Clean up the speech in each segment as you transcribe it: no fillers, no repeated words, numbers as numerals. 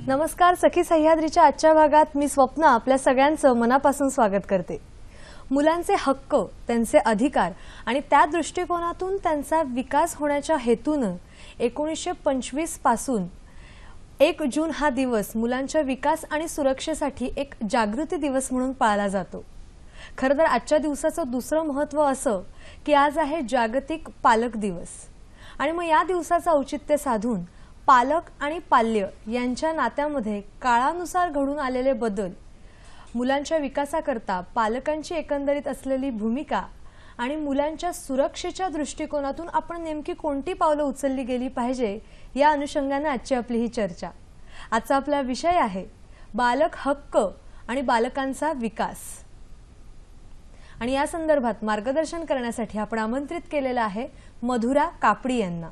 नमस्कार. सखी सह्याद्रीच्या आजच्या भागात मी स्वप्ना आपल्या सगळ्यांचं मनापासून स्वागत करते. मुलांचे हक्क, त्यांचे अधिकार आणि त्या दृष्टिकोनातून त्यांचा विकास होण्याच्या हेतूने 1925 पासून 1 जून हा दिवस मुलांच्या विकास आणि सुरक्षेसाठी एक जागृती दिवस म्हणून पाळला जातो. खरं तर आजच्या दिवसाचं दुसरं महत्त्व असं की आज आहे जागतिक पालक दिवस आणि मग या दिवसाचं औचित्य साधून पालक आणि पाल्य यांच्या नात्यामध्ये काळानुसार घडून आलेले बदल, मुलांच्या विकासाकरता पालकांची एकंदरीत असलेली भूमिका आणि मुलांच्या सुरक्षेच्या दृष्टिकोनातून आपण नेमकी कोणती पावलं उचलली गेली पाहिजे या अनुषंगाने आजची आपली ही चर्चा. आजचा आपला विषय आहे बालक हक्क आणि बालकांचा विकास. आणि या संदर्भात मार्गदर्शन करण्यासाठी आपण आमंत्रित केलेला आहे मधुरा कापडी यांना.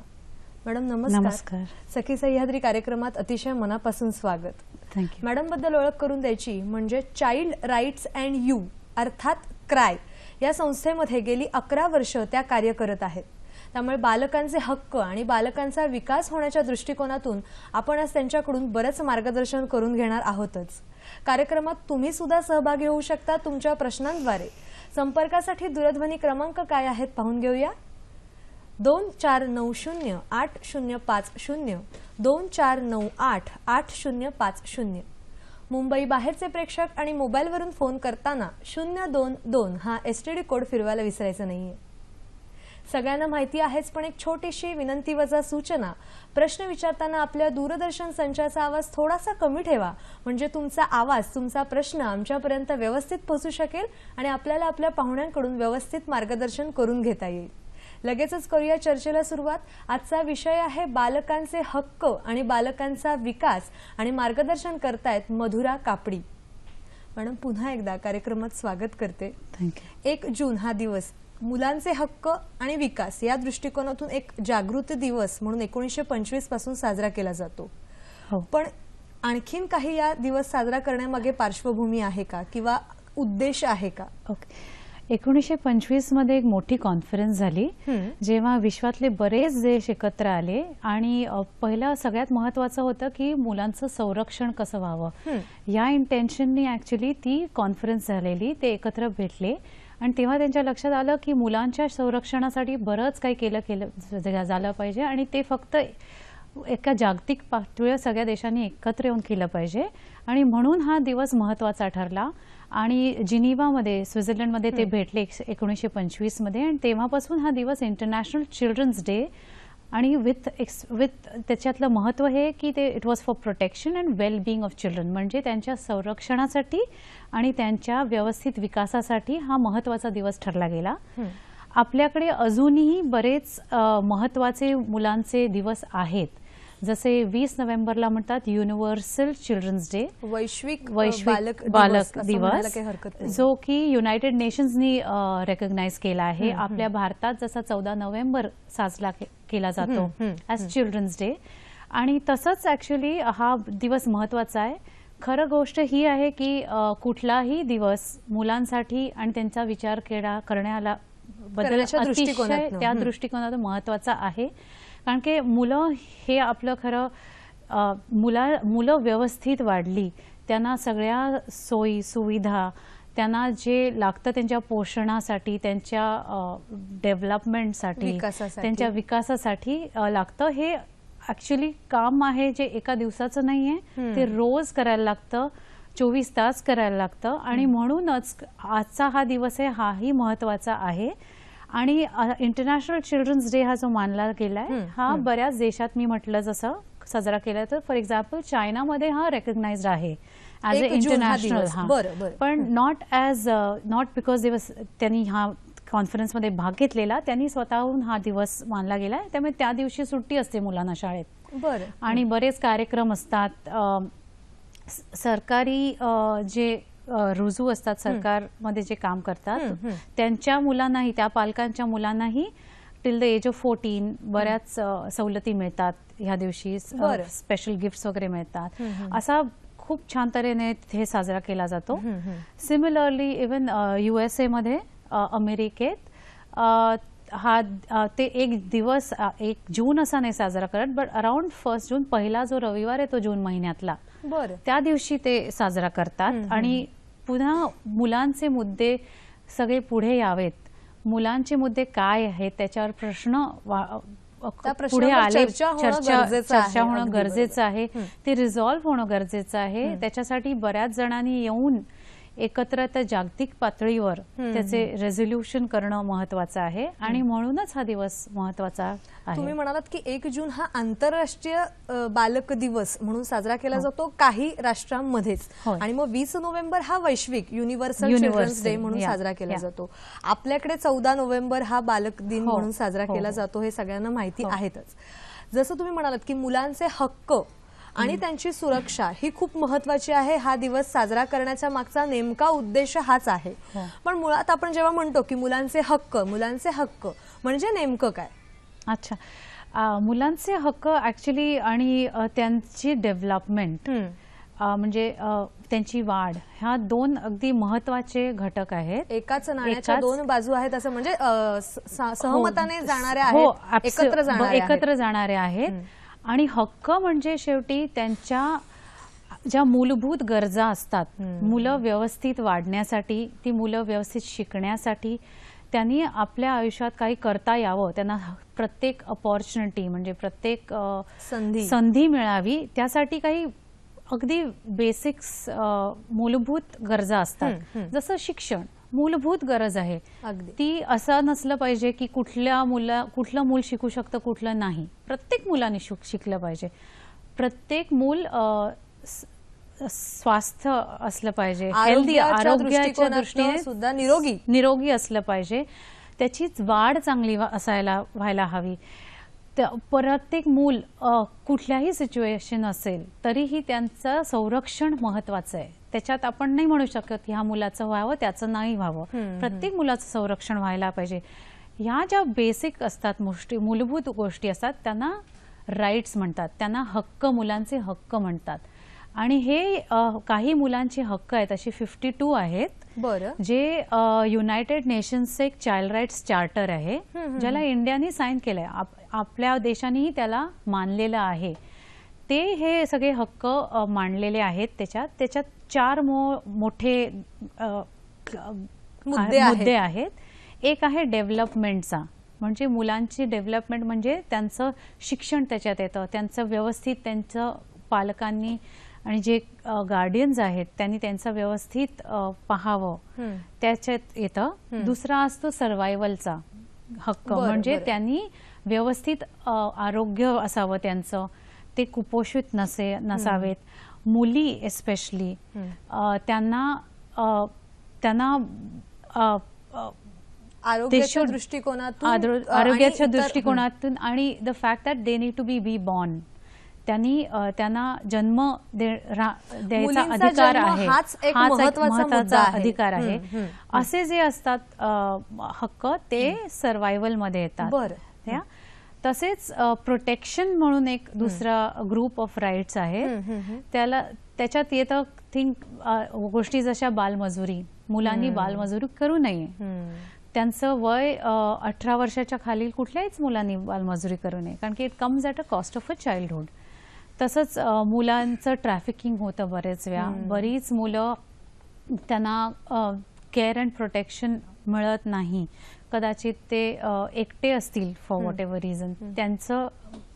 मॅडम नमस्कार. सखी सह्याद्री कार्यक्रमात अतिशय मनापासून स्वागत. थँक्यू. मॅडम बद्दल ओळख करून द्यायची म्हणजे चाइल्ड राईट्स अँड यू अर्थात क्राय या संस्थेमध्ये गेली 11 वर्ष त्या कार्य करत आहेत. त्यामुळे बालकांचे हक्क आणि बालकांचा विकास होण्याच्या दृष्टिकोनातून आपण आज त्यांच्याकडून बरेच मार्गदर्शन करून घेणार आहोतच. कार्यक्रमात तुम्ही सुद्धा सहभागी होऊ शकता तुमच्या प्रश्नांद्वारे. संपर्कासाठी दूरध्वनी क्रमांक काय आहेत पाहून घेऊया. 24908050 24988050. मुंबई बाहेरचे प्रेक्षक आणि मोबाईलवरून फोन करताना 022 हा STD कोड फिरवायला विसरायचा नाहीये. सगळ्यांना माहिती आहेच, पण एक छोटीशी विनंती वजा सूचना. प्रश्न विचारताना आपल्या दूरदर्शन संचाचा आवाज थोडासा कमी ठेवा, म्हणजे तुमचा आवाज, तुमचा प्रश्न आमच्यापर्यंत व्यवस्थित पोहोचू शकेल आणि आपल्याला आपल्या पाहुण्यांकडून व्यवस्थित मार्गदर्शन करून घेता येईल. लगेचच करूया चर्चेला सुरुवात. आजचा विषय आहे बालकांचे हक्क आणि बालकांचा विकास आणि मार्गदर्शन करतायत मधुरा कापडी. मॅडम पुन्हा एकदा कार्यक्रमात स्वागत करते. थँक्यू. 1 जून हा दिवस मुलांचे हक्क आणि विकास या दृष्टिकोनातून एक जागृती दिवस म्हणून 1925 पासून साजरा केला जातो. हो. पण आणखीन काही या दिवस साजरा करण्यामागे पार्श्वभूमी आहे का किंवा उद्देश आहे का? ओके. 1925 मध्ये एक मोठी कॉन्फरन्स झाली जेव्हा विश्वातले बरेच देश एकत्र आले आणि पहिलं सगळ्यात महत्त्वाचं होतं की मुलांचं संरक्षण कसं व्हावं. या इंटेन्शननी ऍक्च्युली ती कॉन्फरन्स झालेली. ते एकत्र भेटले आणि तेव्हा त्यांच्या लक्षात आलं की मुलांच्या संरक्षणासाठी बरंच काही केलं झालं पाहिजे आणि ते फक्त एका जागतिक पातळीवर सगळ्या देशांनी एकत्र येऊन केलं पाहिजे आणि म्हणून हा दिवस महत्त्वाचा ठरला. आणि जिनिव्हामध्ये स्वित्झर्लंडमध्ये ते भेटले 1925 मध्ये आणि तेव्हापासून हा दिवस इंटरनॅशनल चिल्ड्रन्स डे. आणि विथ त्याच्यातलं महत्त्व हे की ते it was for protection and well being of children, म्हणजे त्यांच्या संरक्षणासाठी आणि त्यांच्या व्यवस्थित विकासासाठी हा महत्त्वाचा दिवस ठरला गेला. आपल्याकडे अजूनही बरेच महत्त्वाचे मुलांचे दिवस आहेत. जसे 20 नोव्हेंबरला म्हणतात युनिव्हर्सल चिल्ड्रन्स डे, वैश्विक बालक दिवस, जो की युनायटेड नेशन्सनी रेकग्नाइज केला आहे. आपल्या भारतात जसा 14 नोव्हेंबर साजरा केला जातो ॲज चिल्ड्रन्स डे. आणि तसंच ऍक्च्युली हा दिवस महत्त्वाचा आहे. खरं गोष्ट ही आहे की कुठलाही दिवस मुलांसाठी आणि त्यांचा विचार करण्याला बदल अतिशय त्या दृष्टिकोनातून महत्त्वाचा आहे. कारण की मुलं हे आपलं खरं मुलं व्यवस्थित वाढली, त्यांना सगळ्या सोयी सुविधा, त्यांना जे लागतं त्यांच्या पोषणासाठी, त्यांच्या डेव्हलपमेंटसाठी, त्यांच्या विकासासाठी लागतं. हे ऍक्च्युली काम आहे जे एका दिवसाचं नाहीये, ते रोज करायला लागतं, 24 तास करायला लागतं. आणि म्हणूनच आजचा हा दिवस आहे हाही महत्त्वाचा आहे. आणि इंटरनॅशनल चिल्ड्रन्स डे हा जो मानला गेलाय हा बऱ्याच देशात मी म्हटलं जसं साजरा केला. तर फॉर एक्झाम्पल चायनामध्ये हा रेकग्नाइज्ड आहे ॲज अ इंटरनॅशनल. पण नॉट बिकॉज त्यांनी हा कॉन्फरन्समध्ये भाग घेतलेला, त्यांनी स्वतःहून हा दिवस मानला गेलाय. त्यामुळे त्या दिवशी सुट्टी असते मुलांना शाळेत. आणि बरेच कार्यक्रम असतात. सरकारी जे रुजू असतात, सरकारमध्ये जे काम करतात त्यांच्या मुलांनाही, त्या पालकांच्या मुलांनाही टिल द एज ऑफ 14 बऱ्याच सवलती मिळतात ह्या दिवशी. स्पेशल गिफ्ट्स वगैरे मिळतात. असा खूप छान तऱ्हेने हे साजरा केला जातो. सिमिलरली इव्हन USA मध्ये, अमेरिकेत ते एक दिवस 1 जून असा नाही साजरा करत, बट अराउंड 1 जून, पहिला जो रविवार आहे तो जून महिन्यातला, बरं. त्या दिवशी ते साजरा करतात. आणि पुन्हा मुलांचे मुद्दे सगळे पुढे यावेत, मुलांचे मुद्दे काय आहेत त्याच्यावर प्रश्न त्या पुढे प्रश्नावर आले, चर्चा होणं होणं गरजेचं आहे, ते रिझॉल्व्ह होणं गरजेचं आहे. त्याच्यासाठी बऱ्याच जणांनी येऊन एकत्र त्या जागतिक पातळीवर त्याचे रेझोल्युशन करणं महत्वाचं आहे. आणि म्हणूनच हा दिवस महत्वाचा आहे. तुम्ही म्हणालात की 1 जून हा आंतरराष्ट्रीय बालक दिवस म्हणून साजरा केला जातो काही राष्ट्रांमध्येच, आणि मग 20 नोव्हेंबर हा वैश्विक युनिव्हर्सल चिल्ड्रन्स डे म्हणून साजरा केला जातो. आपल्याकडे 14 नोव्हेंबर हा बालक दिन म्हणून साजरा केला जातो, हे सगळ्यांना माहिती आहेतच. जसं तुम्ही म्हणालात की मुलांचे हक्क आणि त्यांची सुरक्षा ही खूप महत्वाची आहे, हा दिवस साजरा करण्याचा मागचा नेमका उद्देश हाच आहे. पण मुळात आपण जेव्हा म्हणतो की मुलांचे हक्क म्हणजे नेमकं काय? अच्छा, मुलांचे हक्क ऍक्च्युली आणि त्यांची डेव्हलपमेंट म्हणजे त्यांची वाढ, ह्या 2 अगदी महत्वाचे घटक आहेत. एकाच नाण्याच्या 2 बाजू आहेत असं म्हणजे सहमताने जाणारे आहेत, एकत्र जाणारे आहेत. आणि हक्क म्हणजे शेवटी त्यांच्या ज्या मूलभूत गरजा असतात, मुलं व्यवस्थित वाढण्यासाठी, ती मुलं व्यवस्थित शिकण्यासाठी, त्यांनी आपल्या आयुष्यात काही करता यावं, त्यांना प्रत्येक अपॉर्च्युनिटी म्हणजे प्रत्येक संधी मिळावी, त्यासाठी काही अगदी बेसिक्स मूलभूत गरजा असतात. जसं शिक्षण मूलभूत गरज आहे, ती असं नसलं पाहिजे की कुठलं मूल शिकू शकतं कुठलं नाही. प्रत्येक मुलाने शिकलं पाहिजे. प्रत्येक मूल स्वास्थ्य असलं पाहिजे, हेल्दी, आरोग्याच्या दृष्टीने सुद्धा निरोगी असलं पाहिजे. त्याची वाढ चांगली व्हायला हवी. प्रत्येक मूल कुठल्याही सिच्युएशन असेल तरीही त्यांचं संरक्षण महत्वाचं आहे. त्याच्यात आपण नाही म्हणू शकत ह्या मुलाचं व्हावं त्याचं नाही व्हावं. प्रत्येक मुलाचं संरक्षण व्हायला पाहिजे. ह्या ज्या बेसिक असतात, मूलभूत गोष्टी असतात, त्यांना राईट्स म्हणतात, त्यांना हक्क, मुलांचे हक्क म्हणतात. आणि हे काही मुलांचे हक्क आहेत, असे 52 आहेत, जे युनायटेड नेशन्सचं एक चाइल्ड राईट्स चार्टर आहे, ज्याला इंडियाने साईन केलंय, आपल्या देशानेही त्याला मानलेलं आहे. ते हे सगळे हक्क मांडलेले आहेत. त्याच्यात 4 मोठे मुद्दे आहेत. एक आहे डेव्हलपमेंटचा, म्हणजे मुलांची डेव्हलपमेंट म्हणजे त्यांचं शिक्षण त्याच्यात येतं, त्यांचं व्यवस्थित त्यांचं पालकांनी आणि जे गार्डियन्स आहेत त्यांनी त्यांचं व्यवस्थित पाहावं, त्याच्यात येतं. दुसरा असतो सर्व्हायव्हलचा हक्क, म्हणजे त्यांनी व्यवस्थित आरोग्य असावं त्यांचं, ते कुपोषित नसावेत. मुली एस्पेशली त्यांना आरोग्याच्या दृष्टिकोनातून आणि the fact that they need to be born, त्यांना जन्म द्यायचा अधिकार आहे, हाच एक महत्त्वाचा अधिकार आहे. असे जे असतात हक्क ते सर्व्हायव्हल मध्ये येतात. तसेच प्रोटेक्शन म्हणून एक दुसरा ग्रुप ऑफ राईट्स आहे, त्याच्यात येतं गोष्टी जशा बालमजुरी, मुलांनी बालमजुरी करू नये, त्यांचं वय 18 वर्षाच्या खालील कुठल्याच मुलांनी बालमजुरी करू नये, कारण की it comes at a cost of a childhood. तसंच मुलांचं ट्रॅफिकिंग होतं बरेच वेळा, बरीच मुलं त्यांना केअर अँड प्रोटेक्शन मिळत नाही, कदाचित ते एकटे असतील फॉर व्हॉट एव्हर रिझन,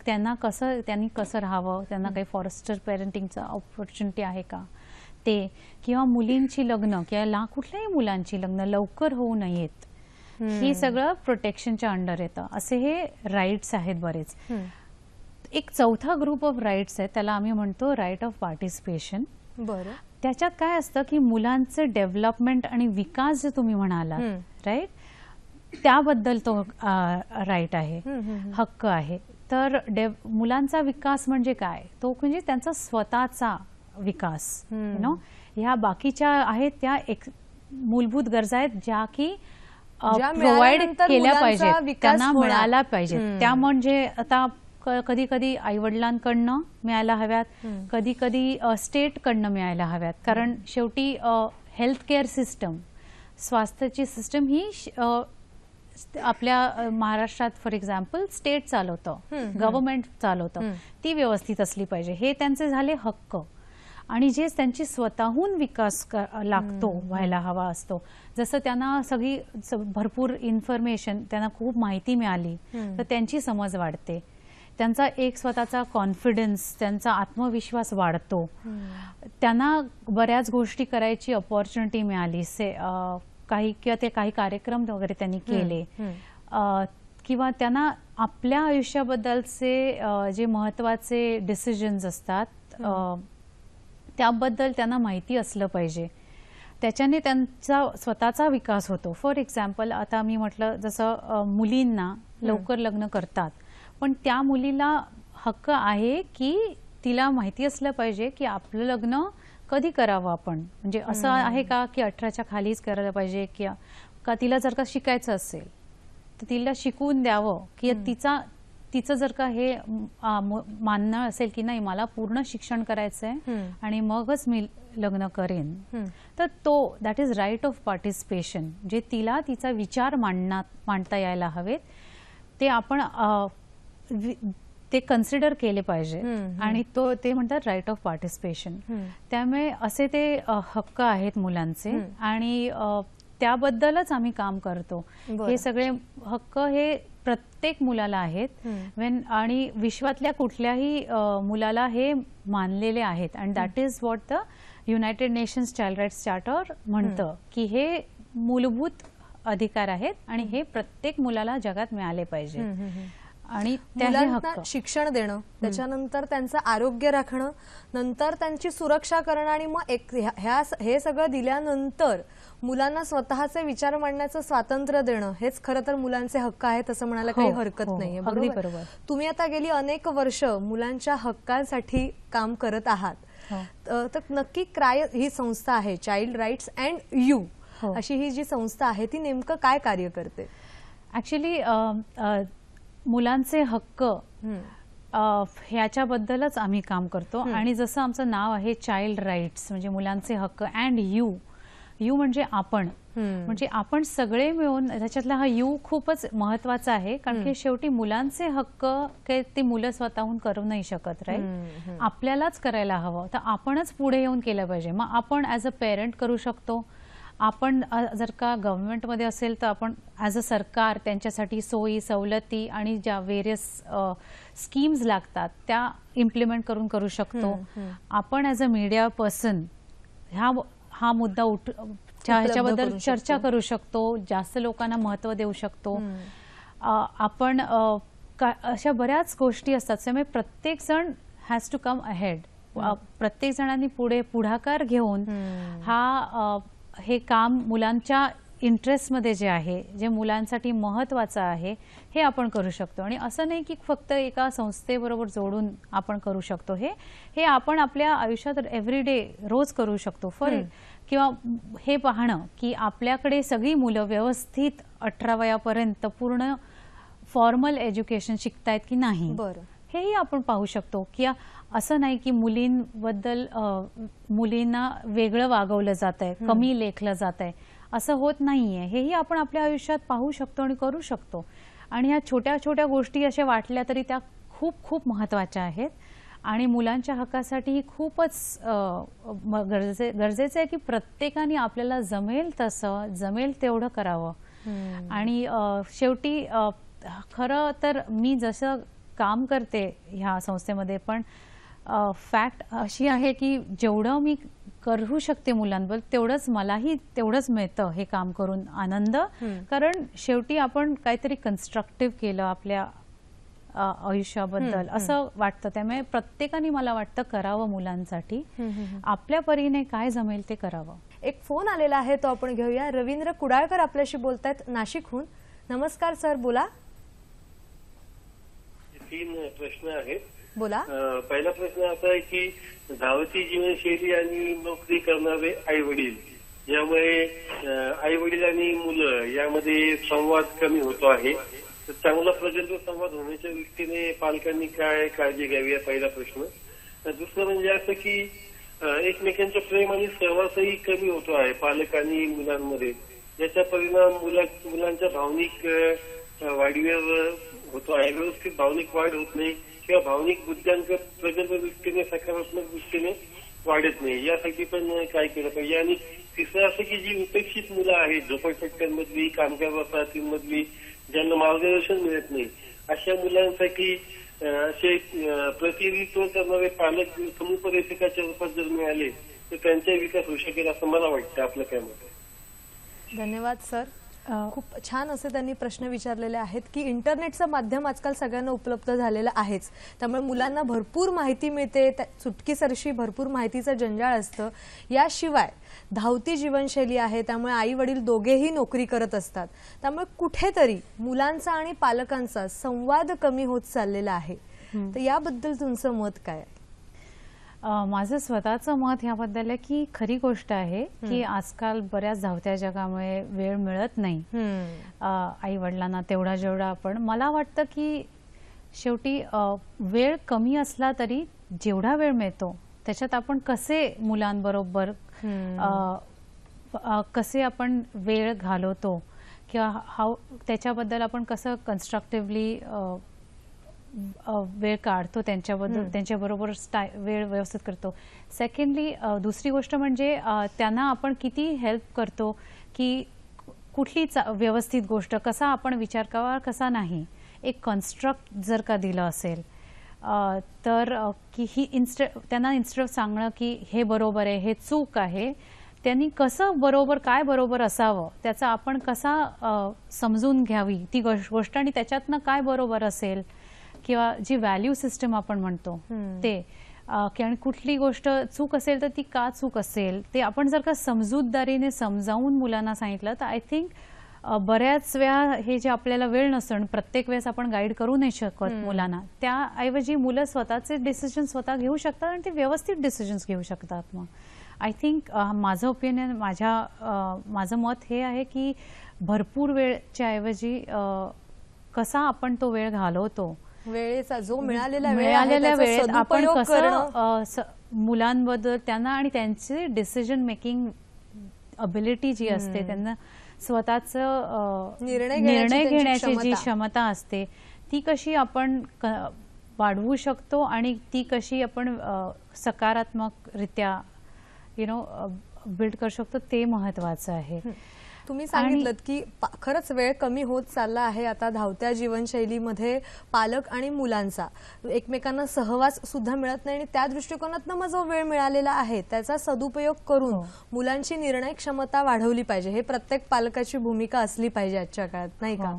त्यांनी कसं राहावं, त्यांना काही फॉरेस्टर पेरेंटिंगचं ऑपॉर्च्युनिटी आहे का ते, किंवा मुलींची लग्न किंवा कुठल्याही मुलांची लग्न लवकर होऊ नयेत, ही सगळं प्रोटेक्शनच्या अंडर येतं. असे हे राईट्स आहेत बरेच. एक चौथा ग्रुप ऑफ राईट्स आहे, त्याला आम्ही म्हणतो राईट ऑफ पार्टिसिपेशन. त्याच्यात काय असतं की मुलांचं डेव्हलपमेंट आणि विकास जे तुम्ही म्हणाला राईट, त्याबद्दल तो राईट आहे, हक्क आहे. तर मुलांचा विकास म्हणजे काय, तो म्हणजे त्यांचा स्वतःचा विकास. ह्या बाकीच्या आहेत त्या एक मूलभूत गरजा आहेत ज्या की प्रोव्हाइड केल्या पाहिजेत, त्यांना मिळायला पाहिजेत. त्या म्हणजे आता कधी कधी आईवडिलांकडनं मिळायला हव्यात, कधी कधी स्टेटकडनं मिळायला हव्यात, कारण शेवटी हेल्थ केअर सिस्टम, स्वास्थ्याची सिस्टम ही आपल्या महाराष्ट्रात फॉर एक्झाम्पल स्टेट चालवतं, गव्हर्नमेंट चालवतं, ती व्यवस्थित असली पाहिजे. हे त्यांचे झाले हक्क. आणि जे त्यांची स्वतःहून विकास लागतो व्हायला हवा असतो. जसं त्यांना सगळी भरपूर इन्फॉर्मेशन, त्यांना खूप माहिती मिळाली तर त्यांची समज वाढते, त्यांचा एक स्वतःचा कॉन्फिडन्स, त्यांचा आत्मविश्वास वाढतो, त्यांना बऱ्याच गोष्टी करायची अपॉर्च्युनिटी मिळाली. काही किंवा ते काही कार्यक्रम वगैरे त्यांनी केले, किंवा त्यांना आपल्या आयुष्याबद्दलचे जे महत्वाचे डिसिजन्स असतात त्याबद्दल त्यांना माहिती असलं पाहिजे. त्याच्याने त्यांचा स्वतःचा विकास होतो. फॉर एक्झाम्पल आता मी म्हटलं जसं मुलींना लवकर लग्न करतात, पण त्या मुलीला हक्क आहे की तिला माहिती असलं पाहिजे की आपलं लग्न कधी करावं आपण. म्हणजे असं आहे का की 18च्या खालीच करायला पाहिजे, का तिला जर का शिकायचं असेल तर तिला शिकवून द्यावं, की तिचं जर का हे मानणं असेल की नाही मला पूर्ण शिक्षण करायचंय आणि मगच मी लग्न करेन, तर तो that is right of participation. जे तिला तिचा विचार मांडता यायला हवेत ते आपण ते कन्सिडर केले पाहिजे. आणि ते म्हणतात राईट ऑफ पार्टिसिपेशन. त्यामुळे असे ते हक्क आहेत मुलांचे आणि त्याबद्दलच आम्ही काम करतो. हे सगळे हक्क हे प्रत्येक मुलाला आहेत आणि विश्वातल्या कुठल्याही मुलाला हे मानलेले आहेत. And that is what the United Nations child rights charter म्हणतं, की हे मूलभूत अधिकार आहेत आणि हे प्रत्येक मुलाला जगात मिळाले पाहिजे. आणि मुलांना शिक्षण देणं, त्याच्यानंतर त्यांचं आरोग्य राखणं, नंतर त्यांची सुरक्षा करणं आणि मग हे सगळं दिल्यानंतर मुलांना स्वतःचे विचार मांडण्याचं स्वातंत्र्य देणं, हेच खरं तर मुलांचे हक्क आहेत असं म्हणायला काही हरकत नाहीये. बरोबर. तुम्ही आता गेली अनेक वर्ष मुलांच्या हक्कांसाठी काम करत आहात. तर नक्की काय ही संस्था आहे चाइल्ड राईट्स अँड यू अशी ही जी संस्था आहे ती नेमकं काय कार्य करते? ऍक्च्युली मुलांचे हक्क ह्याच्याबद्दलच आम्ही काम करतो. आणि जसं आमचं नाव आहे चाइल्ड राईट्स म्हणजे मुलांचे हक्क, अँड यू म्हणजे आपण, म्हणजे आपण सगळे मिळून, त्याच्यातला हा यू खूपच महत्वाचा आहे. कारण की शेवटी मुलांचे हक्क काही ती मुलं स्वतःहून करू नाही शकत, राईट? आपल्यालाच करायला हवं. तर आपणच पुढे येऊन केलं पाहिजे. मग आपण ऍज अ पेरेंट करू शकतो. आपण जर का गव्हर्नमेंटमध्ये असेल तर आपण ॲज अ सरकार त्यांच्यासाठी सोयी सवलती आणि ज्या व्हेरियस स्कीम्स लागतात त्या इम्प्लिमेंट करू शकतो. आपण ॲज अ मीडिया पर्सन हा मुद्दा ह्याच्याबद्दल चर्चा करू शकतो, जास्त लोकांना महत्त्व देऊ शकतो. आपण अशा बऱ्याच गोष्टी असतात. त्यामुळे प्रत्येक जण हॅज टू कम अहेड. प्रत्येक जणांनी पुढाकार घेऊन हे काम मुलांच्या इंटरेस्टमध्ये जे आहे, जे मुलांसाठी महत्त्वाचं आहे, हे आपण करू शकतो. आणि असं नाही की फक्त एका संस्थेबरोबर जोडून आपण करू शकतो. हे आपण आपल्या आयुष्यात एव्हरीडे रोज करू शकतो. किंवा हे पाहणं की आपल्याकडे सगळी मुलं व्यवस्थित 18 वयापर्यंत पूर्ण फॉर्मल एज्युकेशन शिकतायत की नाही, हेही आपण पाहू शकतो. की असं नाही की मुलींबद्दल मुलींना वेगळं वागवलं जात आहे, कमी लेखलं जात आहे, असं होत नाहीये. हेही आपण आपल्या आयुष्यात पाहू शकतो आणि करू शकतो. आणि ह्या छोट्या छोट्या गोष्टी अशा वाटल्या तरी त्या खूप खूप महत्त्वाच्या आहेत. आणि मुलांच्या हक्कासाठी ही खूपच गरजेचं आहे की प्रत्येकाने आपल्याला जमेल तसं, जमेल तेवढं करावं. आणि शेवटी खरं तर मी जसं काम करते ह्या संस्थेमध्ये, पण फॅक्ट अशी आहे की जेवढं मी करू शकते मुलांबद्दल तेवढंच मिळतं हे काम करून आनंद. कारण शेवटी आपण काहीतरी कन्स्ट्रक्टिव्ह केलं आपल्या आयुष्याबद्दल असं वाटतं. त्यामुळे प्रत्येकाने मला वाटतं करावं मुलांसाठी, आपल्या परीने काय जमेल ते करावं. एक फोन आलेला आहे तो आपण घेऊया. रवींद्र कुडाळकर आपल्याशी बोलतायत नाशिकहून. नमस्कार सर, बोला. 3 प्रश्न आहेत. बोला. पहिला प्रश्न असा आहे की धावती जीवनशैली आणि नोकरी करणारे आई वडील, यामुळे आई वडील आणि मुलं यामध्ये संवाद कमी होतो आहे. तर चांगला प्रचंड संवाद होण्याच्या दृष्टीने पालकांनी काय काळजी घ्यावी, हा पहिला प्रश्न. दुसरं म्हणजे असं की एकमेकांचं प्रेम आणि सहवासही कमी होतो आहे पालक आणि मुलांमध्ये. याचा परिणाम मुलांच्या भावनिक वाढीवर होतो आहे. व्यवस्थित भावनिक वाढ होत नाही किंवा भावनिक बुद्ध्यांक प्रगल्भ दृष्टीने सकारात्मक दृष्टीने वाढत नाही. यासाठी पण काय केलं पाहिजे. आणि तिसरं असं की जी उपेक्षित मुलं आहेत झोपडपट्ट्यांमधली, कामगार वसाहतींमधली, ज्यांना मार्गदर्शन मिळत नाही, अशा मुलांसाठी असे प्रतिनिधित्व करणारे पालक समुपदेशकाच्या रूपात जर मिळाले तर त्यांचा विकास होऊ शकेल असं मला वाटतं. आपलं काय मत आहे? धन्यवाद सर. खूप छान असे त्यांनी प्रश्न विचारलेले आहेत की इंटरनेटचं माध्यम आजकाल सगळ्यांना उपलब्ध झालेलं आहेच, त्यामुळे मुलांना भरपूर माहिती मिळते, चुटकीसरशी भरपूर माहितीचं जंजाळ असतं. याशिवाय धावती जीवनशैली आहे, त्यामुळे आई वडील दोघेही नोकरी करत असतात, त्यामुळे कुठेतरी मुलांचा आणि पालकांचा संवाद कमी होत चाललेला आहे. तर याबद्दल तुमचं मत काय आहे? माझं स्वतःचं मत ह्याबद्दल आहे की खरी गोष्ट आहे की आजकाल बऱ्याच धावत्या जगामुळे वेळ मिळत नाही आई वडिलांना तेवढा जेवढा आपण. मला वाटतं की शेवटी वेळ कमी असला तरी जेवढा वेळ मिळतो त्याच्यात आपण कसे मुलांबरोबर कसे आपण वेळ घालवतो किंवा त्याच्याबद्दल आपण कसं कन्स्ट्रक्टिव्हली वेळ काढतो त्यांच्याबरोबर वेळ व्यवस्थित करतो. सेकंडली दुसरी गोष्ट म्हणजे त्यांना आपण किती हेल्प करतो की कुठली व्यवस्थित गोष्ट कसा आपण विचार करावा कसा नाही. एक कन्स्ट्रक्ट जर का दिलं असेल तर की त्यांना इन्स्टेड ऑफ सांगणं की हे बरोबर आहे हे चूक आहे, त्यांनी कसं बरोबर काय बरोबर असावं त्याचा आपण कसा समजून घ्यावी ती गोष्ट आणि त्याच्यातनं काय बरोबर असेल किंवा जी व्हॅल्यू सिस्टम आपण म्हणतो ते आणि कुठली गोष्ट चूक असेल तर ती का चूक असेल ते आपण जर का समजूतदारीने समजावून मुलांना सांगितलं तर आय थिंक बऱ्याच वेळा हे जे आपल्याला वेळ नसतं प्रत्येक वेळेस आपण गाईड करू नाही शकत मुलांना, त्याऐवजी मुलं स्वतःचे डिसिजन स्वतः घेऊ शकतात आणि ते व्यवस्थित डिसिजन्स घेऊ शकतात. मग आय थिंक माझं ओपिनियन माझं मत हे आहे की भरपूर वेळच्या ऐवजी कसा आपण तो वेळ घालवतो, वेळेचा जो मिळालेल्या वेळेत आपण कसं मुलांबद्दल त्यांना आणि त्यांची डिसिजन मेकिंग अबिलिटी जी असते त्यांना स्वतःचं निर्णय घेण्याची जी क्षमता असते ती कशी आपण वाढवू शकतो आणि ती कशी आपण सकारात्मकरित्या बिल्ड करू शकतो ते महत्वाचं आहे. तुम्ही सांगितलं की खरंच वेळ कमी होत चालला आहे आता धावत्या जीवनशैलीमध्ये पालक आणि मुलांचा एकमेकांना सहवास सुद्धा मिळत नाही आणि त्या दृष्टिकोनातून मग जो वेळ मिळालेला आहे त्याचा सदुपयोग करून मुलांची निर्णय क्षमता वाढवली पाहिजे. हे प्रत्येक पालकाची भूमिका असली पाहिजे आजच्या काळात, नाही का?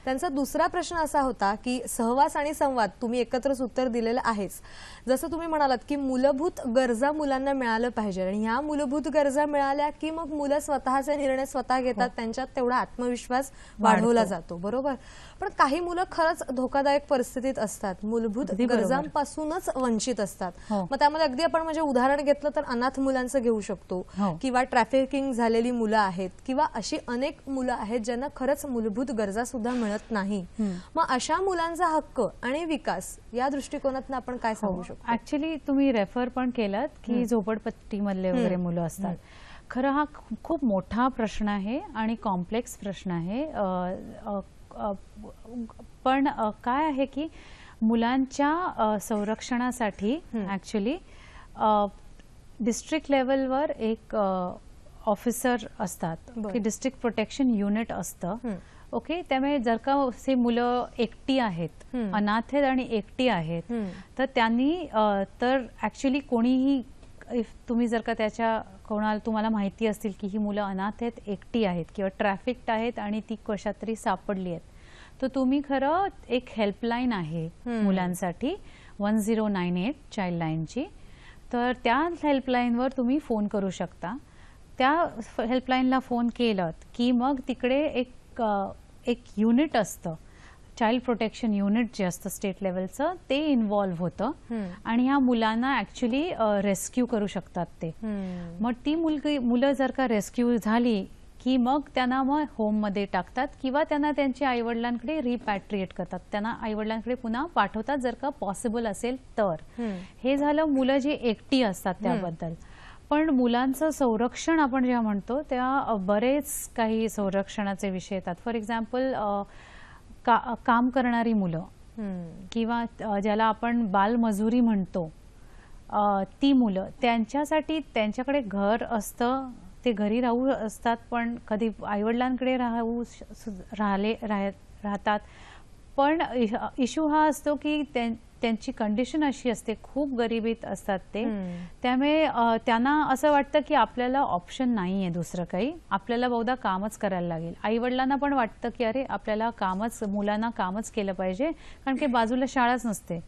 त्यांचा दुसरा प्रश्न असा होता की सहवास आणि संवाद तुम्ही एकत्रच उत्तर दिलेलं आहेच. जसं तुम्ही म्हणालात की मूलभूत गरजा मुलांना मिळालं पाहिजे आणि ह्या मूलभूत गरजा मिळाल्या की मग मुलं स्वतःचे निर्णय स्वतः घेतात, त्यांच्यात तेवढा आत्मविश्वास वाढवला जातो, बरोबर? पण काही मुलं खरंच धोकादायक परिस्थितीत असतात, मूलभूत गरजांपासूनच वंचित असतात. मग त्यामध्ये अगदी आपण म्हणजे उदाहरण घेतलं तर अनाथ मुलांचं घेऊ शकतो किंवा ट्रॅफिकिंग झालेली मुलं आहेत किंवा अशी अनेक मुलं आहेत ज्यांना खरंच मूलभूत गरजा सुद्धा मिळत नाही. मग अशा मुलांचा हक्क आणि विकास या दृष्टिकोनातून आपण काय सांगू शकतो? ऍक्च्युली तुम्ही रेफर पण केलात की झोपडपट्टीमधले वगैरे मुलं असतात. खरं हा खूप मोठा प्रश्न आहे आणि कॉम्प्लेक्स प्रश्न आहे. पण काय आहे की मुलांच्या संरक्षणासाठी ऍक्च्युली डिस्ट्रिक्ट लेवलवर एक ऑफिसर असतात की डिस्ट्रिक्ट प्रोटेक्शन युनिट असतं. ओके, त्यामुळे जर का से मुलं एकटी आहेत, अनाथ आहेत आणि एकटी आहेत तर त्यांनी तर ऍक्च्युली कोणीही तुम्ही जर का त्याच्या कोणाला तुम्हाला माहिती असतील की ही मुलं अनाथ आहेत, एकटी आहेत किंवा ट्रॅफिक्ड आहेत आणि ती कशात तरी सापडली आहेत तर तुम्ही खरं एक हेल्पलाईन आहे मुलांसाठी 1098 चाइल्ड लाईनची, तर त्या हेल्पलाईनवर तुम्ही फोन करू शकता. त्या हेल्पलाईनला फोन केलं की मग तिकडे एक युनिट असतं, चाइल्ड प्रोटेक्शन युनिट जे असतं स्टेट लेवलचं, ते इन्व्हॉल्व्ह होतं आणि ह्या मुलांना ऍक्च्युली रेस्क्यू करू शकतात ते. मग ती मुलं जर का रेस्क्यू झाली की मग त्यांना मग होममध्ये टाकतात किंवा त्यांना त्यांच्या आईवडिलांकडे रिपॅट्रिएट करतात, त्यांना आईवडिलांकडे पुन्हा पाठवतात जर का पॉसिबल असेल तर. हे झालं मुलं जी एकटी असतात त्याबद्दल. पण मुलांचं संरक्षण आपण जेव्हा म्हणतो तेव्हा बरेच काही संरक्षणाचे विषय येतात. फॉर एक्झाम्पल काम करणारी मुलं किंवा ज्याला आपण बालमजुरी म्हणतो, ती मुलं, त्यांच्यासाठी त्यांच्याकडे घर असतं, ते घरी राहू असतात, पण कधी आईवडिलांकडे राहतात. पण इश्यू हा असतो की त्यांची कंडिशन अशी असते, खूप गरिबीत असतात ते, त्यामुळे त्यांना असं वाटतं की आपल्याला ऑप्शन नाही आहे दुसरं काही, आपल्याला बहुधा कामच करायला लागेल. आईवडिलांना पण वाटतं की अरे आपल्याला मुलांना कामच केलं पाहिजे, कारण की बाजूला शाळाच नसते.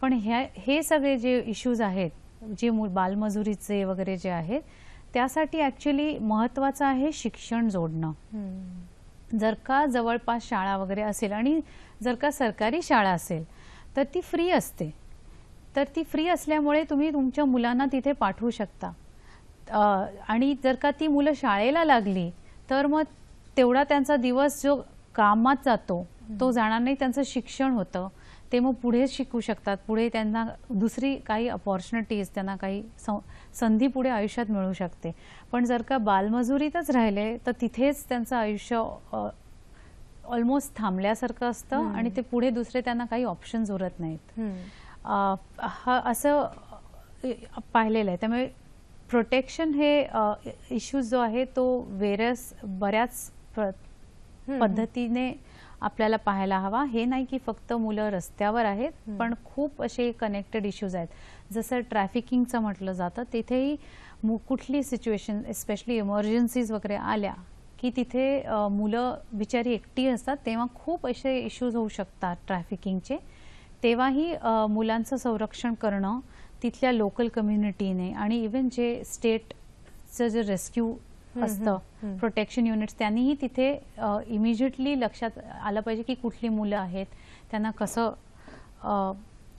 पण हे सगळे जे इश्यूज आहेत, जे बालमजुरीचे वगैरे जे आहेत, त्यासाठी ॲक्च्युली महत्त्वाचं आहे शिक्षण जोडणं. जर का जवळपास शाळा वगैरे असेल आणि जर का सरकारी शाळा असेल तर ती फ्री असते. तर ती फ्री असल्यामुळे तुम्ही तुमच्या मुलांना तिथे पाठवू शकता. आणि जर का ती मुलं शाळेला लागली तर मग तेवढा त्यांचा दिवस जो कामात जातो तो जाणार नाही, त्यांचं शिक्षण होतं, ते मग पुढे शिकू शकतात, पुढे त्यांना दुसरी काही अपॉर्च्युनिटीज, त्यांना काही संधी पुढे आयुष्यात मिळू शकते. पण जर का बालमजुरीतच राहिले तर तिथेच त्यांचं आयुष्य ऑलमोस्ट थांबल्यासारखं असतं आणि ते पुढे दुसरे त्यांना काही ऑप्शन्स उरत नाहीत. असं पाहिलेलं आहे. त्यामुळे प्रोटेक्शन हे इश्यूज जो आहे तो बऱ्याच पद्धतीने आपल्याला पाहायला हवा. हे नाही की फक्त मुलं रस्त्यावर आहेत, पण खूप असे कनेक्टेड इश्यूज आहेत. जसं ट्रॅफिकिंगचं म्हटलं जातं, तिथेही कुठली सिच्युएशन, एस्पेशली इमर्जन्सीज वगैरे आल्या की तिथे मुलं बिचारी एकटी असतात, तेव्हा खूप असे इश्यूज होऊ शकतात ट्रॅफिकिंगचे. तेव्हाही मुलांचं संरक्षण करणं तिथल्या लोकल कम्युनिटीने आणि इव्हन जे स्टेटचं जे रेस्क्यू असतं, प्रोटेक्शन युनिट्स, त्यांनीही तिथे इमिजिएटली लक्षात आलं पाहिजे की कुठली मुलं आहेत, त्यांना कसं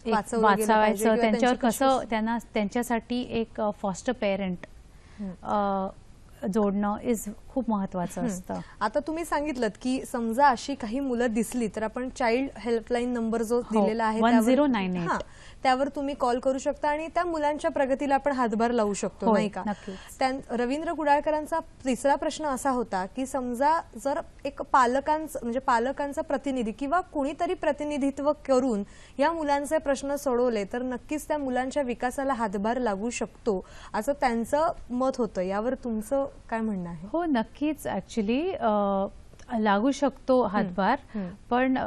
वाचवायचं, त्यांच्यावर कसं त्यांच्यासाठी एक फॉस्टर पेरेंट जोडणं खूप महत्वाचं असतं. आता तुम्ही सांगितलं की समजा अशी काही मुलं दिसली तर आपण चाइल्ड हेल्पलाईन नंबर जो दिलेला आहे 1098 त्यावर तुम्ही कॉल करू शकता आणि त्या मुलांच्या प्रगतीला आपण हातभार लावू शकतो, नाही का? रवींद्र गुडाळकरांचा तिसरा प्रश्न असा होता की समजा जर एक पालकांचा प्रतिनिधी किंवा कुणीतरी प्रतिनिधित्व करून या मुलांचे प्रश्न सोडवले तर नक्कीच त्या मुलांच्या विकासाला हातभार लागू शकतो, असं त्यांचं मत होतं. यावर तुमचं काय म्हणणं आहे? हो, नक्कीच. ऍक्च्युली लागू शकतो हातभार, पण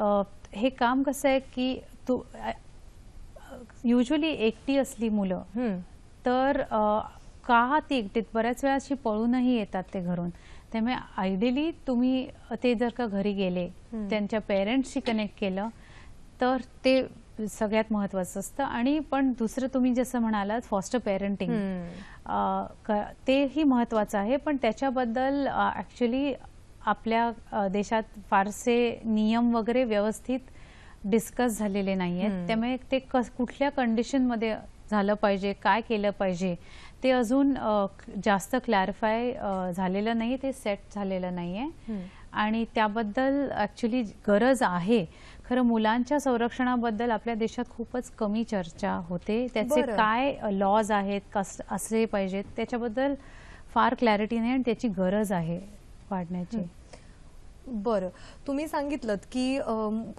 हे काम कसं आहे की युजली एकटी असली मुलं तर का ती एकटीत बऱ्याच वेळा अशी पळूनही येतात ते घरून. त्यामुळे आयडियली तुम्ही ते जर का घरी गेले, त्यांच्या पेरेंट्सशी कनेक्ट केलं तर ते सगळ्यात महत्वाचं असतं. आणि पण दुसरं तुम्ही जसं म्हणालात फॉस्टर पेरेंटिंग, तेही महत्वाचं आहे, पण त्याच्याबद्दल ऍक्च्युली आपल्या देशात फारसे नियम वगैरे व्यवस्थित डिस्कस झालेले नाहीयेत. त्यामुळे ते कुठल्या कंडिशनमध्ये झालं पाहिजे, काय केलं पाहिजे, ते अजून जास्त क्लॅरिफाय झालेलं नाही, ते सेट झालेलं नाहीये. आणि त्याबद्दल ऍक्च्युली गरज आहे. खरं मुलांच्या संरक्षणाबद्दल आपल्या देशात खूपच कमी चर्चा होते. त्याचे काय लॉज आहेत, कसं असले पाहिजेत, त्याच्याबद्दल फार क्लॅरिटी नाही आणि त्याची गरज आहे वाढण्याची. बरं, तुम्ही सांगितलं की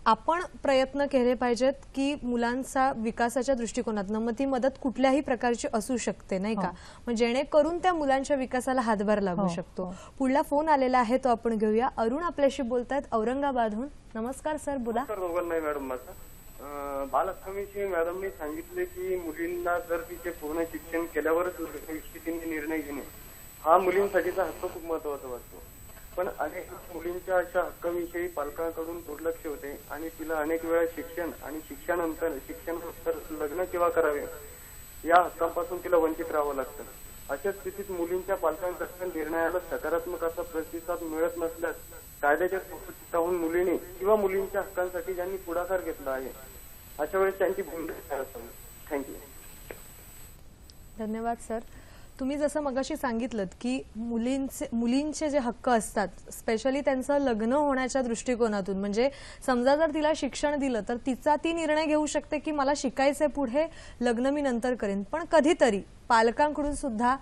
आपण प्रयत्न केले पाहिजेत की मुलांचा विकासाच्या दृष्टिकोनातून मग ती मदत कुठल्याही प्रकारची असू शकते, नाही का? मग जेणेकरून त्या मुलांच्या विकासाला हातभार लागू शकतो. पुढला फोन आलेला आहे तो आपण घेऊया. अरुण आपल्याशी बोलतायत औरंगाबादहून. नमस्कार सर, बोला. नाही मॅडम, माझा बालहक्काविषयी मॅडमने सांगितले की मुलींना जर तिचे पूर्ण शिक्षण केल्यावरच तिने निर्णय घेणे हा मुलींसाठीचा हक्क खूप महत्वाचा वाटतो. पण अनेक मुलींच्या अशा हक्काविषयी पालकांकडून दुर्लक्ष होते आणि तिला अनेक वेळा शिक्षण आणि शिक्षणानंतर लग्न केव्हा करावे या हक्कांपासून तिला वंचित राहावं लागतं. अशा स्थितीत मुलींच्या पालकांकडून निर्णयाला सकारात्मक असा प्रतिसाद मिळत नसल्यास कायद्याच्या चौकटीत मुलींनी किंवा मुलींच्या हक्कांसाठी ज्यांनी पुढाकार घेतला आहे अशा वेळेस त्यांची भूमिका काय असावी? थँक्यू. धन्यवाद सर. तुम्ही जसं मगाशी सांगितलं की मुलींचे जे हक्क असतात स्पेशली त्यांचं लग्न होण्याच्या दृष्टिकोनातून, म्हणजे समजा जर तिला शिक्षण दिलं तर ती निर्णय घेऊ शकते की मला शिकायचंय पुढे, लग्न मी नंतर करेन, पण कधीतरी पालकांकडून सुद्धा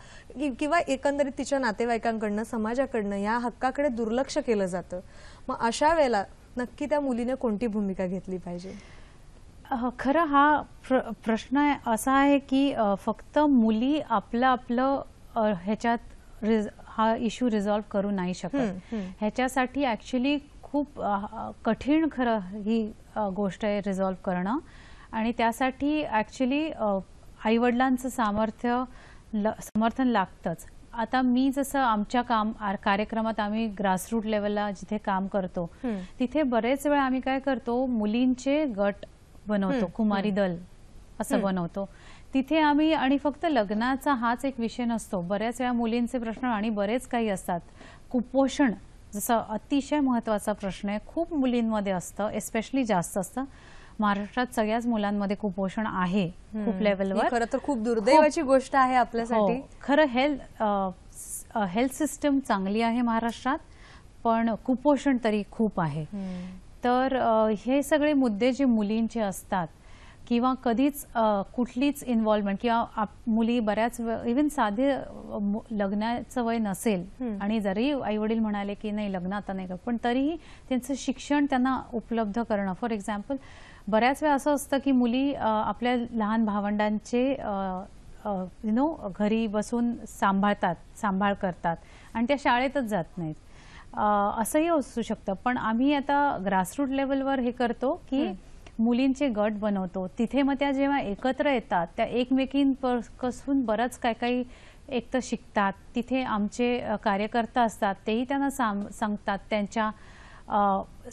किंवा एकंदरीत तिच्या नातेवाईकांकडनं समाजाकडनं या हक्काकडे दुर्लक्ष केलं जातं. मग अशा वेळेला नक्की त्या मुलीने कोणती भूमिका घेतली पाहिजे? खरं हा प्रश्न असा आहे की फक्त मुली आपलं ह्याच्यात हा इश्यू रिझॉल्व्ह करू नाही शकत. ह्याच्यासाठी ऍक्च्युली खूप कठीण खरं ही गोष्ट आहे रिझॉल्व्ह करणं, आणि त्यासाठी ऍक्च्युली आईवडिलांचं समर्थन लागतंच. आता मी जसं आमच्या कार्यक्रमात आम्ही ग्रासरूट लेवलला जिथे काम करतो तिथे बरेच वेळा आम्ही काय करतो, मुलींचे गट बनवतो, कुमारी दल असं बनवतो. तिथे आम्ही, आणि फक्त लग्नाचा हाच एक विषय नसतो, बऱ्याच वेळा मुलींचे प्रश्न आणि बरेच काही असतात. कुपोषण जसं अतिशय महत्वाचा प्रश्न आहे, खूप मुलींमध्ये असतं, एस्पेशली जास्त असतं. महाराष्ट्रात सगळ्याच मुलांमध्ये कुपोषण आहे खूप लेवलवर. खरं तर खूप दुर्दैवाची गोष्ट आहे आपल्यासाठी. खरं हेल्थ सिस्टम चांगली आहे महाराष्ट्रात, पण कुपोषण तरी खूप आहे. तर हे सगळे मुद्दे जे मुलींचे असतात किंवा कधीच कुठलीच इन्व्हॉल्वमेंट किंवा मुली बऱ्याच इव्हन साधे लग्नाचं वय नसेल आणि जरी आईवडील म्हणाले की नाही लग्न आता नाही, पण तरीही त्यांचं शिक्षण त्यांना उपलब्ध करणं. फॉर एक्झाम्पल बऱ्याच वेळा असं असतं की मुली आपल्या लहान भावंडांचे घरी बसून सांभाळ करतात आणि त्या शाळेतच जात नाहीत. असंही असू शकतं. पण आम्ही आता ग्रासरूट लेवलवर हे करतो की मुलींचे गट बनवतो. तिथे मग त्या जेव्हा एकत्र येतात त्या एकमेकींपासून बरंच काही एक तर शिकतात. तिथे आमचे कार्यकर्ता असतात, तेही त्यांना सांगतात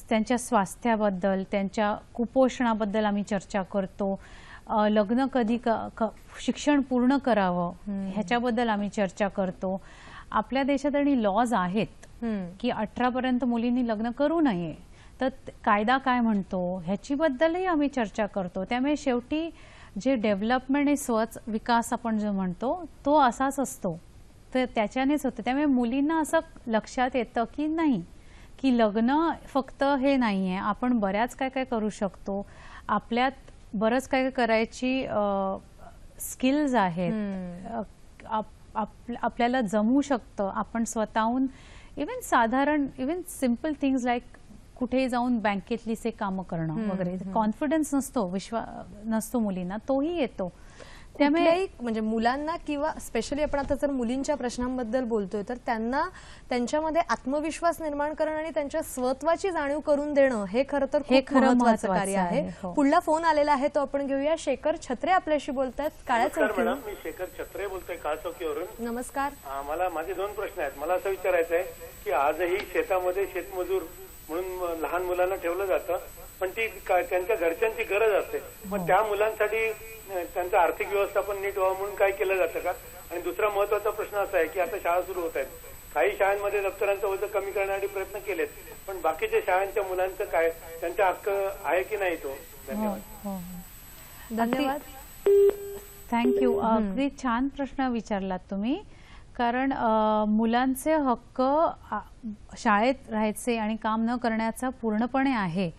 त्यांच्या स्वास्थ्याबद्दल, त्यांच्या कुपोषणाबद्दल आम्ही चर्चा करतो. लग्न कधी शिक्षण पूर्ण करावं ह्याच्याबद्दल आम्ही चर्चा करतो. आपल्या देशात आणि लॉज आहेत की 18 पर्यंत मुलींनी लग्न करू नये, तर कायदा काय म्हणतो ह्याच्याबद्दलही आम्ही चर्चा करतो. त्यामुळे शेवटी जे डेव्हलपमेंट आणि स्वच विकास आपण जो म्हणतो तो असाच असतो, तर त्याच्यानेच होतं. त्यामुळे मुलींना असं लक्षात येतं की नाही की लग्न फक्त हे नाही आहे, आपण बऱ्याच काय करू शकतो, आपल्यात बरंच काय करायची स्किल्स आहेत, आपल्याला जमू शकतं. आपण स्वतःहून इवन सिम्पल थिंग्स लाईक कुठे जाऊन बँकेतली कामं करणं वगैरे, कॉन्फिडन्स नसतो मुलींना, तोही येतो. त्यामुळे म्हणजे मुलांना किंवा स्पेशली आपण आता जर मुलींच्या प्रश्नांबद्दल बोलतोय तर त्यांना त्यांच्यामध्ये आत्मविश्वास निर्माण करणं आणि त्यांच्या स्वत्वाची जाणीव करून देणं हे खरं तर खूप महत्त्वाचं कार्य आहे. पुढला फोन आलेला आहे तो आपण घेऊया. शेखर छत्रे आपल्याशी बोलतायत काळ्या चौकीवरून. मी शेखर छत्रे बोलतोय काळ्या चौकीवरून. नमस्कार. मला माझे 2 प्रश्न आहेत. मला असं विचारायचं आहे की आजही शेतामध्ये शेतमजूर म्हणून लहान मुलांना ठेवलं जातं, पण ती त्यांच्या घरच्यांची गरज असते. मग त्या मुलांसाठी त्यांचं आर्थिक व्यवस्थापन नीट व्हावं म्हणून काय केलं जातं का? आणि दुसरा महत्वाचा प्रश्न असा आहे की आता शाळा सुरू होत आहेत, काही शाळांमध्ये दप्तरांचं वजन कमी करण्यासाठी प्रयत्न केलेत, पण बाकीच्या शाळांच्या मुलांचं काय, त्यांचा हक्क आहे की नाही तो? धन्यवाद. थँक्यू. अगदी छान प्रश्न विचारलात तुम्ही. कारण मुलांचे हक्क शाळेत राहायचे आणि काम न करण्याचा पूर्णपणे आहे.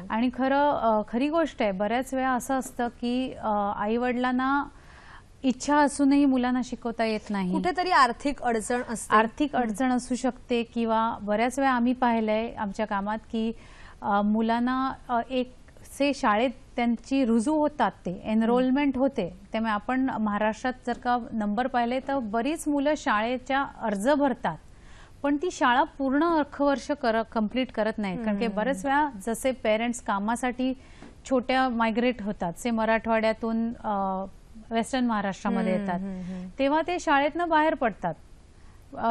आणि खरी गोष्ट आहे, बऱ्याच वेळा असं असतं की आई वडिलांना इच्छा असूनही मुलांना शिकवता येत नाही, कुठेतरी आर्थिक अडचण असू शकते. किंवा बऱ्याच वेळा आम्ही पाहिलंय आमच्या कामात की मुलांना शाळेत त्यांची रुजू होतात, ते एनरोलमेंट होते. त्यामुळे आपण महाराष्ट्रात जर का नंबर पाहिले तर बरीच मुलं शाळेच्या अर्ज भरतात, पण ती शाळा पूर्ण वर्ष कंप्लीट करत नाहीत. कारण की बरेच वेळा जसे पेरेंट्स कामासाठी छोट्या मायग्रेट होतात, से मराठवाड्यातून वेस्टर्न महाराष्ट्रामध्ये येतात, तेव्हा ते शाळेतनं बाहेर पडतात,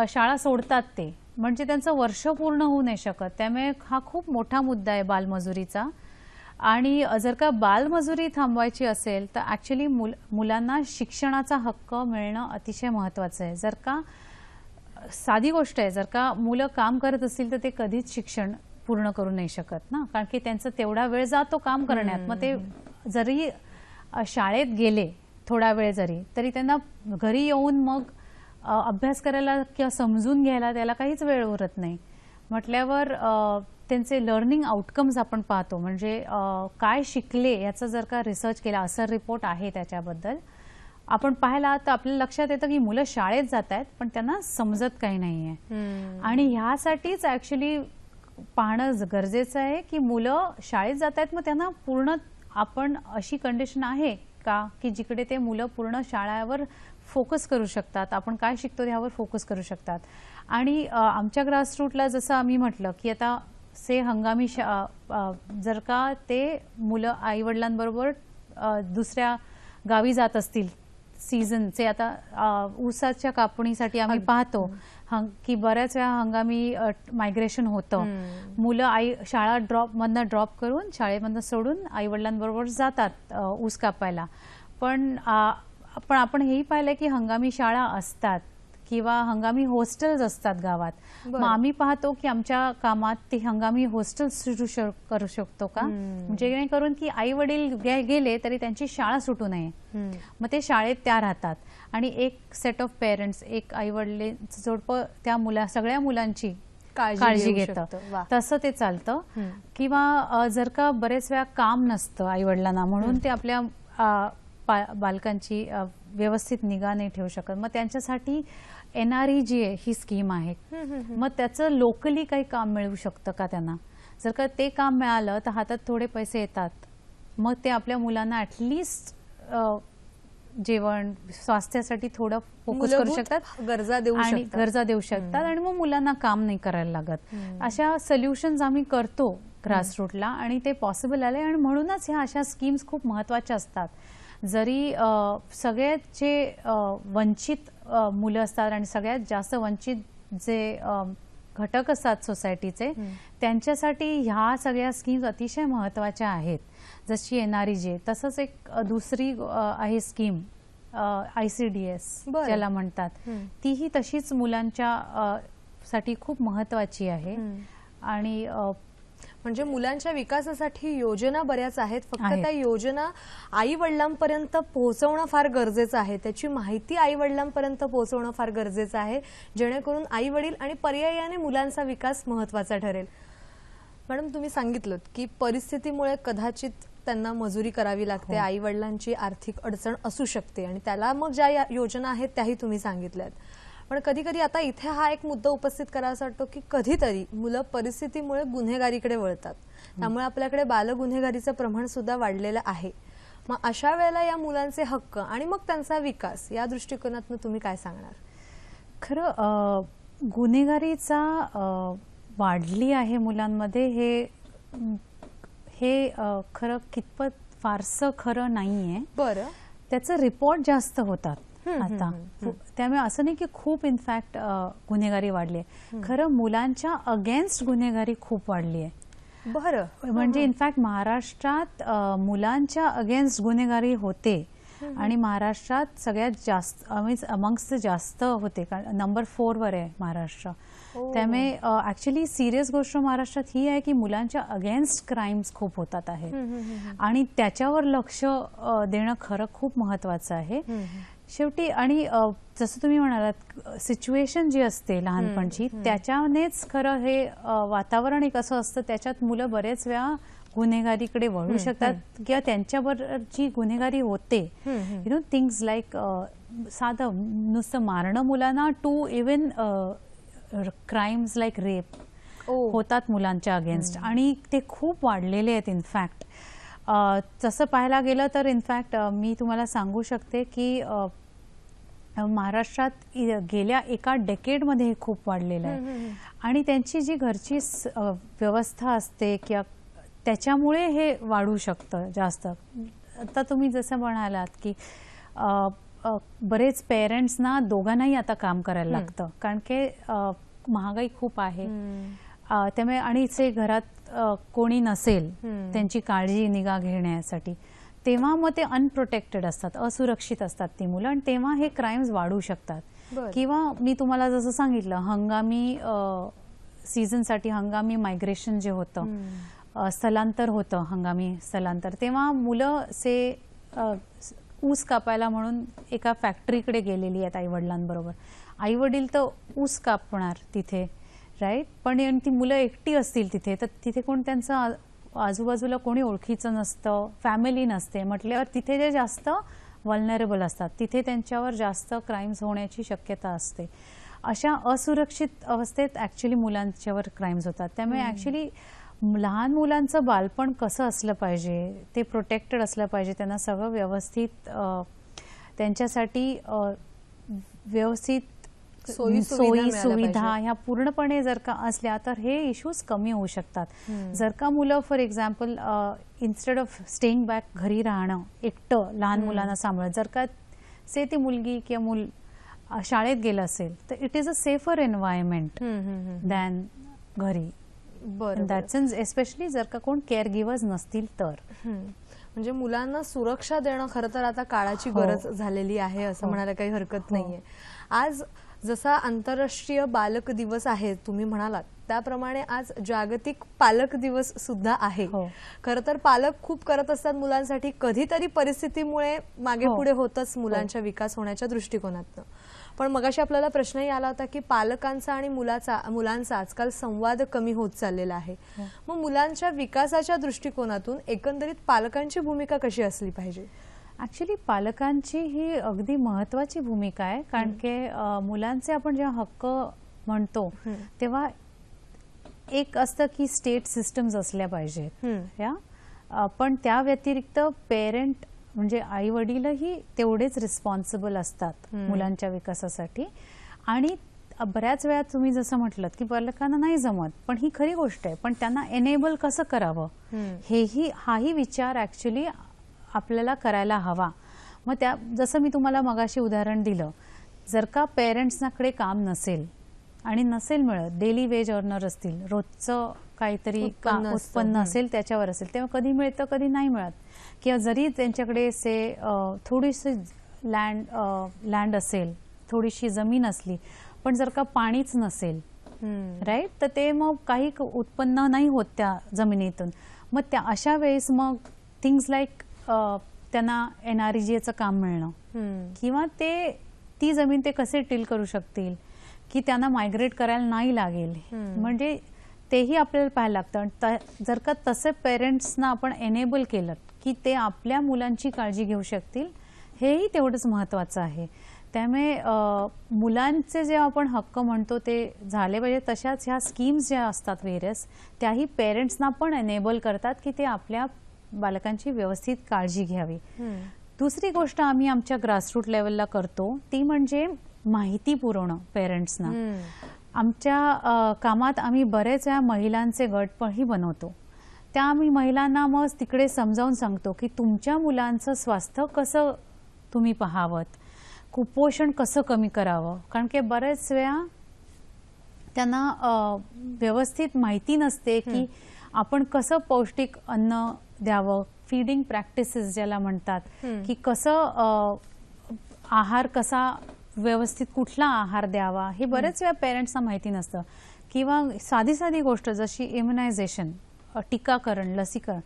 शाळा सोडतात ते, म्हणजे त्यांचं वर्ष पूर्ण होऊ नाही शकत. त्यामुळे हा खूप मोठा मुद्दा आहे बालमजुरीचा. आणि जर का बालमजुरी थांबवायची असेल तर ऍक्च्युली मुलांना शिक्षणाचा हक्क मिळणं अतिशय महत्वाचं आहे. जर का साधी गोष्ट आहे, जर का मुलं काम करत असतील तर ते कधीच शिक्षण पूर्ण करू नाही शकत ना, कारण की त्यांचा तेवढा वेळ जातो काम करण्यात. मग ते जरी शाळेत गेले थोडा वेळ जरी, तरी त्यांना घरी येऊन मग अभ्यास करायला किंवा समजून घ्यायला त्याला काहीच वेळ उरत नाही म्हटल्यावर त्यांचे लर्निंग आउटकम्स आपण पाहतो म्हणजे काय शिकले याचा जर का रिसर्च केला असर रिपोर्ट आहे त्याच्याबद्दल आपण पाहायला तर आपल्या लक्षात येतं की मुलं शाळेत जात आहेत पण त्यांना समजत काही नाहीये आणि ह्यासाठीच ऍक्च्युली पाहणं गरजेचं आहे की मुलं शाळेत जात आहेत मग त्यांना पूर्ण आपण अशी कंडिशन आहे का की जिकडे ते मुलं पूर्ण शाळेवर फोकस करू शकतात आपण काय शिकतो यावर फोकस करू शकतात आणि आमच्या ग्रासरूटला जसं आम्ही म्हटलं की आता से हंगामी जर का ते मुलं आई वडिलांबरोबर दुसऱ्या गावी जात असतील सीझनचे आता ऊसाच्या कापणीसाठी आम्ही पाहतो की बऱ्याच वेळा हंगामी मायग्रेशन होतं मुलं शाळा मधनं ड्रॉप करून शाळेमधनं सोडून आई वडिलांबरोबर जातात ऊस कापायला पण आपण हेही पाहिलंय की हंगामी शाळा असतात किंवा हंगामी हॉस्टेल्स असतात गावात मग आम्ही पाहतो की आमच्या कामात ते हंगामी हॉस्टेल सुरू करू शकतो का जेणेकरून की आई वडील गेले तरी त्यांची शाळा सुटू नये मग ते शाळेत त्या राहतात आणि एक सेट ऑफ पेरेंट्स एक आई वडिलांचं जोडपं त्या सगळ्या मुलांची काळजी घेतं तसं ते चालतं किंवा जर का बरेच वेळा काम नसतं आई वडिलांना म्हणून ते आपल्या बालकांची व्यवस्थित निगा नाही ठेवू शकत मग त्यांच्यासाठी NREGA ही स्कीम आहे मग त्याचं लोकली काही काम मिळू शकतं का त्यांना जर का ते काम मिळालं तर हातात थोडे पैसे येतात मग ते आपल्या मुलांना ऍटलिस्ट जेवण स्वास्थ्यासाठी थोडं फोकस करू शकतात गरजा देऊ शकतात आणि मग मुलांना काम नाही करायला लागत अशा सोल्युशन्स आम्ही करतो ग्रासरूटला आणि ते पॉसिबल आले आणि म्हणूनच ह्या अशा स्कीम्स खूप महत्वाच्या असतात जरी सगळ्यात जे वंचित मुलं असतात आणि सगळ्यात जास्त वंचित जे घटक असतात सोसायटीचे त्यांच्यासाठी ह्या सगळ्या स्कीम्स अतिशय महत्वाच्या आहेत जशी NREGA तसंच एक दुसरी आहे स्कीम ICDS ज्याला म्हणतात तीही तशीच मुलांच्या साठी खूप महत्वाची आहे आणि म्हणजे मुलांच्या विकासासाठी योजना बऱ्याच आहेत फक्त त्या योजना आई वडिलांपर्यंत पोहोचवणं फार गरजेचं आहे त्याची माहिती आई वडिलांपर्यंत पोहोचवणं फार गरजेचं आहे जेणेकरून आई वडील आणि पर्यायाने मुलांचा विकास महत्वाचा ठरेल मॅडम तुम्ही सांगितलं की परिस्थितीमुळे कदाचित त्यांना मजुरी करावी लागते आई वडिलांची आर्थिक अडचण असू शकते आणि त्याला मग ज्या योजना आहेत त्याही तुम्ही सांगितल्यात पण कधी कधी आता इथे हा एक मुद्दा उपस्थित करावासा वाटतो की कधीतरी मुलं परिस्थितीमुळे गुन्हेगारीकडे वळतात त्यामुळे आपल्याकडे बालगुन्हेगारीचं प्रमाण सुद्धा वाढलेलं आहे मग अशा वेळेला या मुलांचे हक्क आणि मग त्यांचा विकास या दृष्टिकोनातून तुम्ही काय सांगणार खरं गुन्हेगारीचा वाढली आहे मुलांमध्ये हे खरं कितपत फारसं खरं नाहीये बरं त्याचं रिपोर्ट जास्त होतात आता त्यामुळे असं नाही की खूप इनफॅक्ट गुन्हेगारी वाढली आहे खरं मुलांच्या अगेन्स्ट गुन्हेगारी खूप वाढली आहे बरं म्हणजे इनफॅक्ट महाराष्ट्रात मुलांच्या अगेन्स्ट गुन्हेगारी होते आणि महाराष्ट्रात सगळ्यात जास्त अमंगस्ट जास्त होते कारण नंबर 4 वर आहे महाराष्ट्र त्यामुळे ऍक्च्युली सिरियस गोष्ट महाराष्ट्रात ही आहे की मुलांच्या अगेन्स्ट क्राईम्स खूप होतात आहेत आणि त्याच्यावर लक्ष देणं खरं खूप महत्वाचं आहे शेवटी आणि जसं तुम्ही म्हणालात सिच्युएशन जी असते लहानपणची त्याच्यानेच खरं हे वातावरण एक असं असतं त्याच्यात मुलं बरेच वेळा गुन्हेगारीकडे वळू शकतात किंवा त्यांच्याबरोबर जी गुन्हेगारी होते यु नो थिंग्स लाईक साधं नुसतं मारणं मुलांना to even crimes like rape होतात मुलांच्या अगेन्स्ट आणि ते खूप वाढलेले आहेत इनफॅक्ट तसं पाहायला गेलं तर इनफॅक्ट मी तुम्हाला सांगू शकते की महाराष्ट्रात गेल्या एका डेकेडमध्ये हे खूप वाढलेलं आहे आणि त्यांची जी घरची व्यवस्था असते किंवा त्याच्यामुळे हे वाढू शकतं जास्त आता तुम्ही जसं म्हणालात की बरेच पेरेंट्सना दोघांनाही आता काम करायला लागतं कारण की महागाई खूप आहे त्यामुळे आणि जे घरात कोणी नसेल त्यांची काळजी निगा घेण्यासाठी तेव्हा मग ते अनप्रोटेक्टेड असतात असुरक्षित असतात ती मुलं आणि तेव्हा हे क्राईम्स वाढू शकतात किंवा मी तुम्हाला जसं सांगितलं हंगामी सीझनसाठी हंगामी मायग्रेशन जे होतं स्थलांतर होतं हंगामी स्थलांतर तेव्हा मुलं ऊस कापायला म्हणून एका फॅक्टरीकडे गेलेली आहेत आई वडिलांबरोबर आई वडील तर ऊस कापणार तिथे, राईट, पण आणि ती मुलं एकटी असतील तिथे, तर तिथे कोण त्यांचं आजूबाजूला कोणी ओळखीचं नसतं, फॅमिली नसते म्हटल्यावर तिथे जे जास्त वल्नरेबल असतात तिथे त्यांच्यावर जास्त क्राईम्स होण्याची शक्यता असते. अशा असुरक्षित अवस्थेत ॲक्च्युली मुलांच्यावर क्राईम्स होतात. त्यामुळे ॲक्च्युली लहान मुलांचं बालपण कसं असलं पाहिजे, ते प्रोटेक्टेड असलं पाहिजे, त्यांना सगळं व्यवस्थित त्यांच्यासाठी व्यवस्थित सोयी सुविधा ह्या पूर्णपणे जर का असल्या तर हे इश्यूज कमी होऊ शकतात. जर का मुलं for example instead of staying back घरी राहणं एकटं लहान मुलांना सांभाळत, जर का से ती मुलगी किंवा मूल शाळेत गेलं असेल तर it is a safer environment than घरी. दॅट सेन्स एस्पेशली जर का कोण केअर गिव्हर्स नसतील तर. म्हणजे मुलांना सुरक्षा देणं खरं तर आता काळाची गरज झालेली आहे असं म्हणायला काही हरकत नाहीये. आज जसा आंतरराष्ट्रीय बालक दिवस आहे तुम्ही म्हणालात त्याप्रमाणे आज जागतिक पालक दिवस सुद्धा आहे. खरं तर पालक खूप करत असतात मुलांसाठी, कधीतरी परिस्थितीमुळे मागे पुढे होतच मुलांच्या विकास होण्याच्या दृष्टिकोनातून. पण मगाशी आपल्याला प्रश्नही आला होता की पालकांचा आणि मुलांचा आजकाल संवाद कमी होत चाललेला आहे. मग मुलांच्या विकासाच्या दृष्टिकोनातून एकंदरीत पालकांची भूमिका कशी असली पाहिजे? ॲक्च्युली पालकांची ही अगदी महत्वाची भूमिका आहे, कारण की मुलांचे आपण जेव्हा हक्क म्हणतो तेव्हा एक असतं की स्टेट सिस्टम्स असल्या पाहिजेत, पण त्या व्यतिरिक्त पेरेंट म्हणजे आई वडीलही तेवढेच रिस्पॉन्सिबल असतात मुलांच्या विकासासाठी. आणि बऱ्याच वेळा तुम्ही जसं म्हटलं की पालकांना नाही जमत, पण ही खरी गोष्ट आहे, पण त्यांना एनेबल कसं करावं हाही विचार ॲक्च्युली आपल्याला करायला हवा. मग त्या जसं मी तुम्हाला मगाशी उदाहरण दिलं, जर का पेरेंट्सनाकडे काम नसेल आणि नसेल मिळत, डेली वेज अर्नर असतील, रोजचं काहीतरी उत्पन्न असेल त्याच्यावर असेल, तेव्हा कधी मिळतं कधी नाही मिळत. किंवा जरी त्यांच्याकडे थोडीशी लँड असेल, थोडीशी जमीन असली, पण जर का पाणीच नसेल, राईट, तर ते मग काही उत्पन्न नाही होत त्या जमिनीतून. मग त्या अशा वेळेस मग थिंग्स लाईक त्यांना NREGAचं काम मिळणं किंवा ती जमीन ते कसे टील करू शकतील की त्यांना मायग्रेट करायला नाही लागेल, म्हणजे तेही आपल्याला पाहायला लागतं. जर का तसे पेरेंट्सना आपण एनेबल केलं की ते आपल्या मुलांची काळजी घेऊ शकतील, हेही तेवढंच महत्त्वाचं आहे. त्यामुळे मुलांचे जे आपण हक्क म्हणतो ते झाले पाहिजे. तशाच ह्या स्कीम्स ज्या असतात व्हेरियस, त्याही पेरेंट्सना पण एनेबल करतात की ते आपल्या बालकांची व्यवस्थित काळजी घ्यावी. दुसरी गोष्ट आम्ही आमच्या ग्रासरूट लेवलला करतो ती म्हणजे माहिती पुरवणं पेरेंट्सना. आमच्या कामात आम्ही बरेच वेळा महिलांचे गट पणही बनवतो. त्या आम्ही महिलांना मग तिकडे समजावून सांगतो की तुमच्या मुलांचं स्वास्थ्य कसं तुम्ही पाहावं, कुपोषण कसं कमी करावं, कारण की बरेच वेळा त्यांना व्यवस्थित माहिती नसते की आपण कसं पौष्टिक अन्न द्यावं. फीडिंग प्रॅक्टिसेस ज्याला म्हणतात की कसं आहार कसा व्यवस्थित कुठला आहार द्यावा हे बरेच वेळा पेरेंट्सना माहिती नसतं. किंवा साधी गोष्ट जशी इम्युनायझेशन, टीकाकरण, लसीकरण.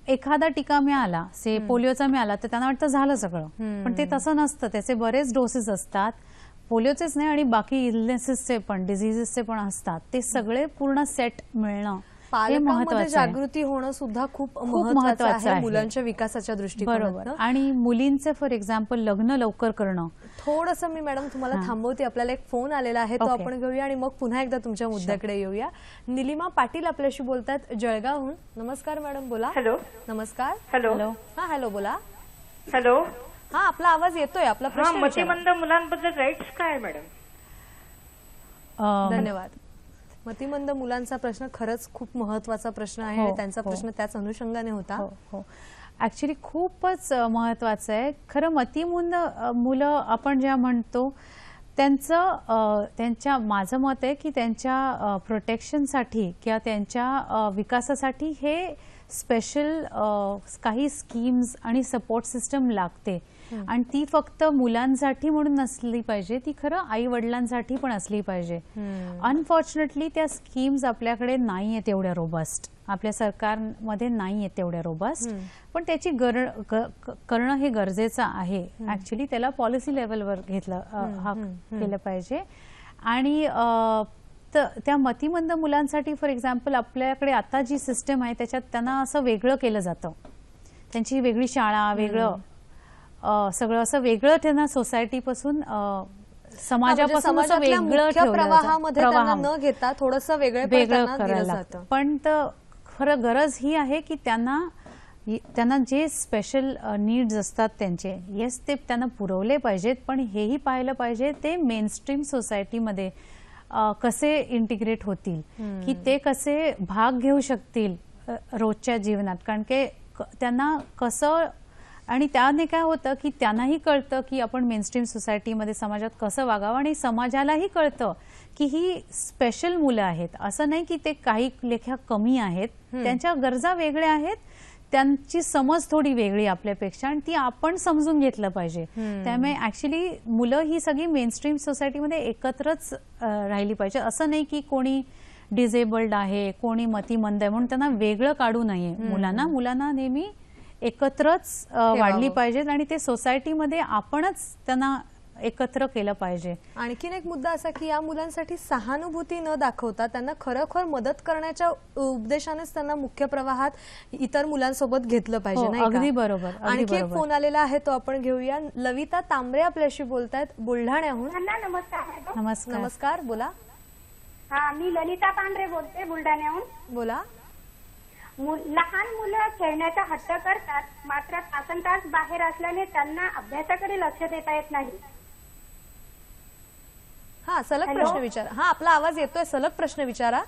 एखादा टीका मिळाला, पोलिओचा मिळाला, तर त्यांना वाटतं झालं सगळं, पण ते तसं नसतं. त्याचे बरेच डोसेस असतात, पोलिओचेच नाही आणि बाकी इलनेसेसचे पण, डिझिजेसचे पण असतात. ते सगळे पूर्ण सेट मिळणं, पालकांमध्ये जागृती होणं सुद्धा खूप महत्त्वाचं आहे मुलांच्या विकासाच्या दृष्टिकोनातून. बरोबर. आणि मुलींचे फॉर एक्झाम्पल लग्न लवकर करणं. थोडंसं मी मॅडम तुम्हाला थांबवते, आपल्याला एक फोन आलेला आहे तो आपण घेऊया आणि मग पुन्हा एकदा तुमच्या मुद्द्याकडे येऊया. निलिमा पाटील आपल्याशी बोलतात जळगावहून. नमस्कार मॅडम, बोला. हॅलो. नमस्कार. हॅलो. हा हॅलो, बोला. हॅलो. हा, आपला आवाज येतोय, आपला प्रश्न. मतिमंद मुलांबद्दल राईट्स काय मॅडम? धन्यवाद. मतिमंद मुलांचा प्रश्न खरंच खूप महत्वाचा प्रश्न आहे आणि त्यांचा प्रश्न त्याच अनुषंगाने होता. ऍक्च्युली खूपच महत्वाचं आहे खरं. मतिमंद मुलं आपण ज्या म्हणतो त्यांच्या माझं मत आहे की त्यांच्या प्रोटेक्शनसाठी किंवा त्यांच्या विकासासाठी हे स्पेशल काही स्कीम्स आणि सपोर्ट सिस्टम लागते. आणि ती फक्त मुलांसाठी म्हणून नसली पाहिजे, ती खरं आई वडिलांसाठी पण असली पाहिजे. अनफॉर्च्युनेटली त्या स्कीम्स आपल्याकडे नाहीये तेवढ्या रोबस्ट. आपल्या सरकारमध्ये नाहीये तेवढ्या रोबस्ट, पण त्याची करणं हे गरजेचं आहे. ऍक्च्युली त्याला पॉलिसी लेवलवर केलं पाहिजे. आणि त्या मतिमंद मुलांसाठी फॉर एक्झाम्पल आपल्याकडे आता जी सिस्टम आहे त्याच्यात त्यांना असं वेगळं केलं जातं, त्यांची वेगळी शाळा, वेगळं सगळं असं वेगळं त्यांना सोसायटीपासून समाजापासून असं वेगळं प्रवाहामध्ये न घेता थोडंसं वेगळं करायला लागतं. पण खरं गरज ही आहे की त्यांना जे स्पेशल नीड्स असतात त्यांचे, येस ते त्यांना पुरवले पाहिजेत, पण हेही पाहिलं पाहिजे ते मेनस्ट्रीम सोसायटीमध्ये कसे इंटिग्रेट होतील, की ते कसे भाग घेऊ शकतील रोजच्या जीवनात. कारण की त्यांना कसं, आणि त्याने काय होतं की त्यांनाही कळतं की आपण मेनस्ट्रीम सोसायटीमध्ये समाजात कसं वागावं, आणि समाजालाही कळतं की ही स्पेशल मुलं आहेत, असं नाही की ते काही लेखा कमी आहेत, त्यांच्या गरजा वेगळ्या आहेत, त्यांची समज थोडी वेगळी आपल्यापेक्षा, आणि ती आपण समजून घेतलं पाहिजे. त्यामुळे ऍक्च्युली मुलं ही सगळी मेनस्ट्रीम सोसायटीमध्ये एकत्रच राहिली पाहिजे. असं नाही की कोणी डिसेबल्ड आहे, कोणी मतिमंद आहे म्हणून त्यांना वेगळं काढू नये. मुलांना नेहमी एकत्रच वाढली पाहिजेत, आणि ते सोसायटीमध्ये आपणच त्यांना एकत्र केलं पाहिजे. आणखीन एक मुद्दा असा की या मुलांसाठी सहानुभूती न दाखवता त्यांना खरोखर मदत करण्याच्या उद्देशानेच त्यांना मुख्य प्रवाहात इतर मुलांसोबत घेतलं पाहिजे, नाही का? अगदी बरोबर. आणखी एक फोन आलेला आहे, तो आपण घेऊया. लविता तांबरे आपल्याशी बोलतायत बुलढाण्याहून. नमस्कार. नमस्कार. नमस्कार, बोला. हा, मी ललिता पांढरे बोलते बुलढाण्याहून. बोला. लहान मुलं खेळण्याचा हट्ट करतात, मात्र तासनतास बाहेर असल्याने त्यांना अभ्यासाकडे लक्ष देता येत नाही. हा, सलग प्रश्न विचारा. हा, आपला आवाज येतोय, सलग प्रश्न विचारा.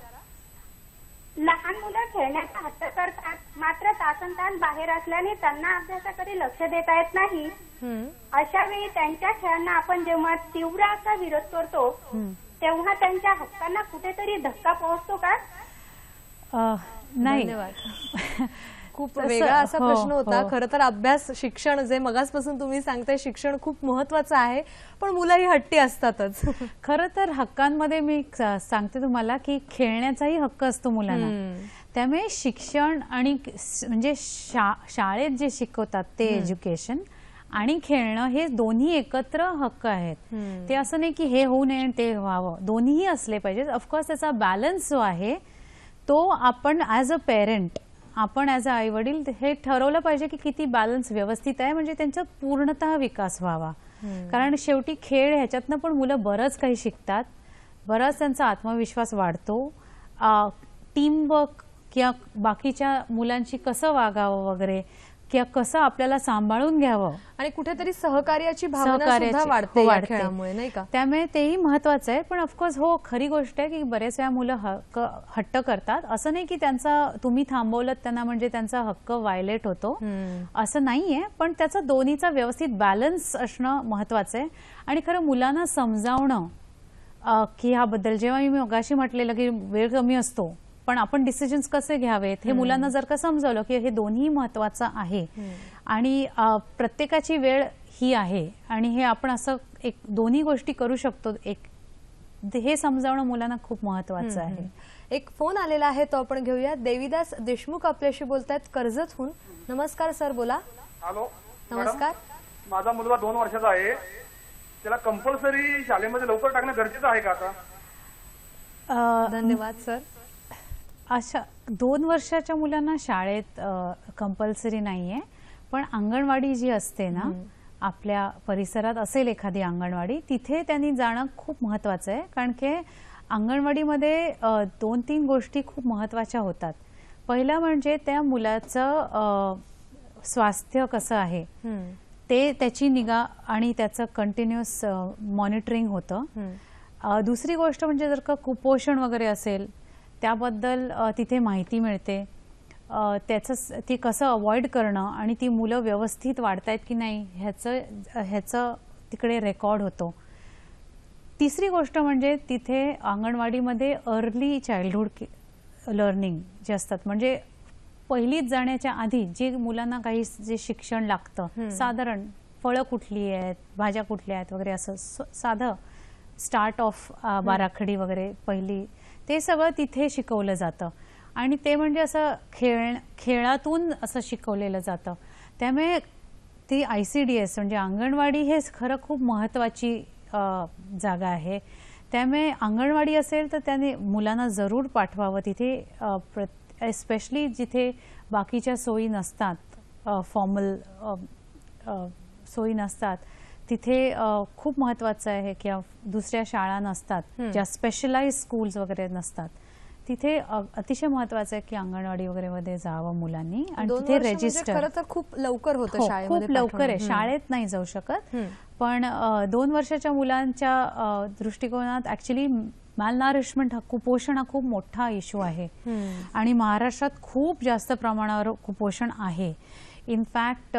लहान मुलं खेळण्याचा हट्ट करतात, मात्र तासनतास बाहेर असल्याने त्यांना अभ्यासाकडे लक्ष देता येत नाही. अशा वेळी त्यांच्या खेळांना आपण जेव्हा तीव्र असा विरोध करतो तेव्हा त्यांच्या हक्कांना कुठेतरी धक्का पोहोचतो का? नाही. धन्यवाद. खूप वेगळा असा प्रश्न होता. खरं तर अभ्यास, शिक्षण, जे मगासपासून तुम्ही सांगताय, शिक्षण खूप महत्वाचं आहे, पण मुलंही हट्टी असतातच. खरं तर हक्कांमध्ये मी सांगते तुम्हाला की खेळण्याचाही हक्क असतो मुलांना. त्यामुळे शिक्षण आणि म्हणजे शाळेत जे शिकवतात ते एज्युकेशन आणि खेळणं हे दोन्ही एकत्र हक्क आहेत. ते असं नाही की हे होऊ नये आणि ते व्हावं, दोन्हीही असले पाहिजेत. ऑफकोर्स त्याचा बॅलन्स जो आहे तो आपण ऍज अ पेरेंट, आपण ऍज अ आई वडील हे ठरवलं पाहिजे की किती बॅलन्स व्यवस्थित आहे, म्हणजे त्यांचा पूर्णतः विकास व्हावा. कारण शेवटी खेळ ह्याच्यातनं पण मुलं बरंच काही शिकतात, बराच त्यांचा आत्मविश्वास वाढतो, टीमवर्क किंवा बाकीच्या मुलांशी कसं वागावं वगैरे, किंवा कसं आपल्याला सांभाळून घ्यावं, आणि कुठेतरी सहकार्याची भावना सुद्धा वाढते या खेळामुळे, नाही का? त्यामुळे तेही महत्वाचं आहे. पण ऑफकोर्स हो, खरी गोष्ट आहे की बरेच वेळा मुलं हट्ट करतात. असं नाही की त्यांचा तुम्ही थांबवलं त्यांना म्हणजे त्यांचा हक्क व्हायलेट होतो, असं नाहीये. पण त्याचा दोन्हीचा व्यवस्थित बॅलन्स असणं महत्वाचं आहे. आणि खरं मुलांना समजावणं की ह्याबद्दल, जेव्हा मी मगाशी म्हटलेलं की वेळ कमी असतो पण आपण डिसिजन्स कसे घ्यावेत हे मुलांना जर का समजावलं की हे दोन्ही महत्वाचं आहे आणि प्रत्येकाची वेळ ही आहे आणि हे आपण असं एक दोन्ही गोष्टी करू शकतो, हे समजावणं मुलांना खूप महत्वाचं आहे. एक फोन आलेला आहे, तो आपण घेऊया. देवीदास देशमुख आपल्याशी बोलतायत कर्जतहून. नमस्कार सर, बोला. हॅलो, नमस्कार. माझा मुलगा 2 वर्षाचा आहे, त्याला कंपल्सरी शाळेमध्ये लवकर टाकणं गरजेचं आहे का आता? धन्यवाद सर. अशा 2 वर्षाच्या मुलांना शाळेत कंपल्सरी नाहीये, पण अंगणवाडी जी असते ना, आपल्या परिसरात असेल एखादी अंगणवाडी, तिथे त्यांनी जाणं खूप महत्वाचं आहे. कारण की अंगणवाडीमध्ये 2-3 गोष्टी खूप महत्वाच्या होतात. पहिलं म्हणजे त्या मुलाचं स्वास्थ्य कसं आहे ते, त्याची निगा आणि त्याचं कंटिन्युअस मॉनिटरिंग होतं. दुसरी गोष्ट म्हणजे जर का कुपोषण वगैरे असेल त्याबद्दल तिथे माहिती मिळते, त्याचं ते कसं अवॉइड करणं आणि ती मुलं व्यवस्थित वाढतायत की नाही ह्याचं तिकडे रेकॉर्ड होतो. तिसरी गोष्ट म्हणजे तिथे अंगणवाडीमध्ये अर्ली चाइल्डहुड लर्निंग जे असतात, म्हणजे पहिलीत जाण्याच्या आधी जे मुलांना काही जे शिक्षण लागतं, साधारण फळं कुठली आहेत, भाज्या कुठल्या आहेत वगैरे, असं साधं स्टार्ट ऑफ बाराखडी वगैरे पहिली, ते सगळं तिथे शिकवलं जातं. आणि ते म्हणजे असं खेळातून असं शिकवलेलं जातं. त्यामुळे ती ICDS म्हणजे अंगणवाडी हे खरं खूप महत्त्वाची जागा आहे. त्यामुळे अंगणवाडी असेल तर त्याने मुलांना जरूर पाठवावं तिथे, एस्पेशली जिथे बाकीच्या सोयी नसतात, फॉर्मल सोयी नसतात तिथे खूप महत्त्वाचं आहे की दुसऱ्या शाळा नसतात, ज्या स्पेशलाइज स्कूल्स वगैरे नसतात, तिथे अतिशय महत्त्वाचं आहे की अंगणवाडी वगैरे मध्ये जावं मुलांनी आणि तिथे रजिस्टर. खरं तर खूप लवकर होतं शाळेमध्ये, खूप लवकर आहे, शाळेत नाही जाऊ शकत. पण 2 वर्षाच्या मुलांच्या दृष्टिकोनात ऍक्च्युली मॅलनरिशमेंट, कुपोषण हा खूप मोठा इश्यू आहे आणि महाराष्ट्रात खूप जास्त प्रमाणावर कुपोषण आहे. इनफॅक्ट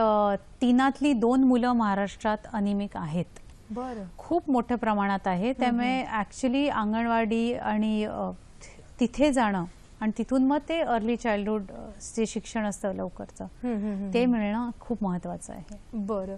3 2 मुलं महाराष्ट्रात अनिमिक आहेत. बरं. खूप मोठ्या प्रमाणात आहे. त्यामुळे ऍक्च्युली अंगणवाडी आणि तिथे जाणं आणि तिथून मग ते अर्ली चाइल्डहुड जे शिक्षण असतं लवकरचं ते मिळणं खूप महत्वाचं आहे. बरं.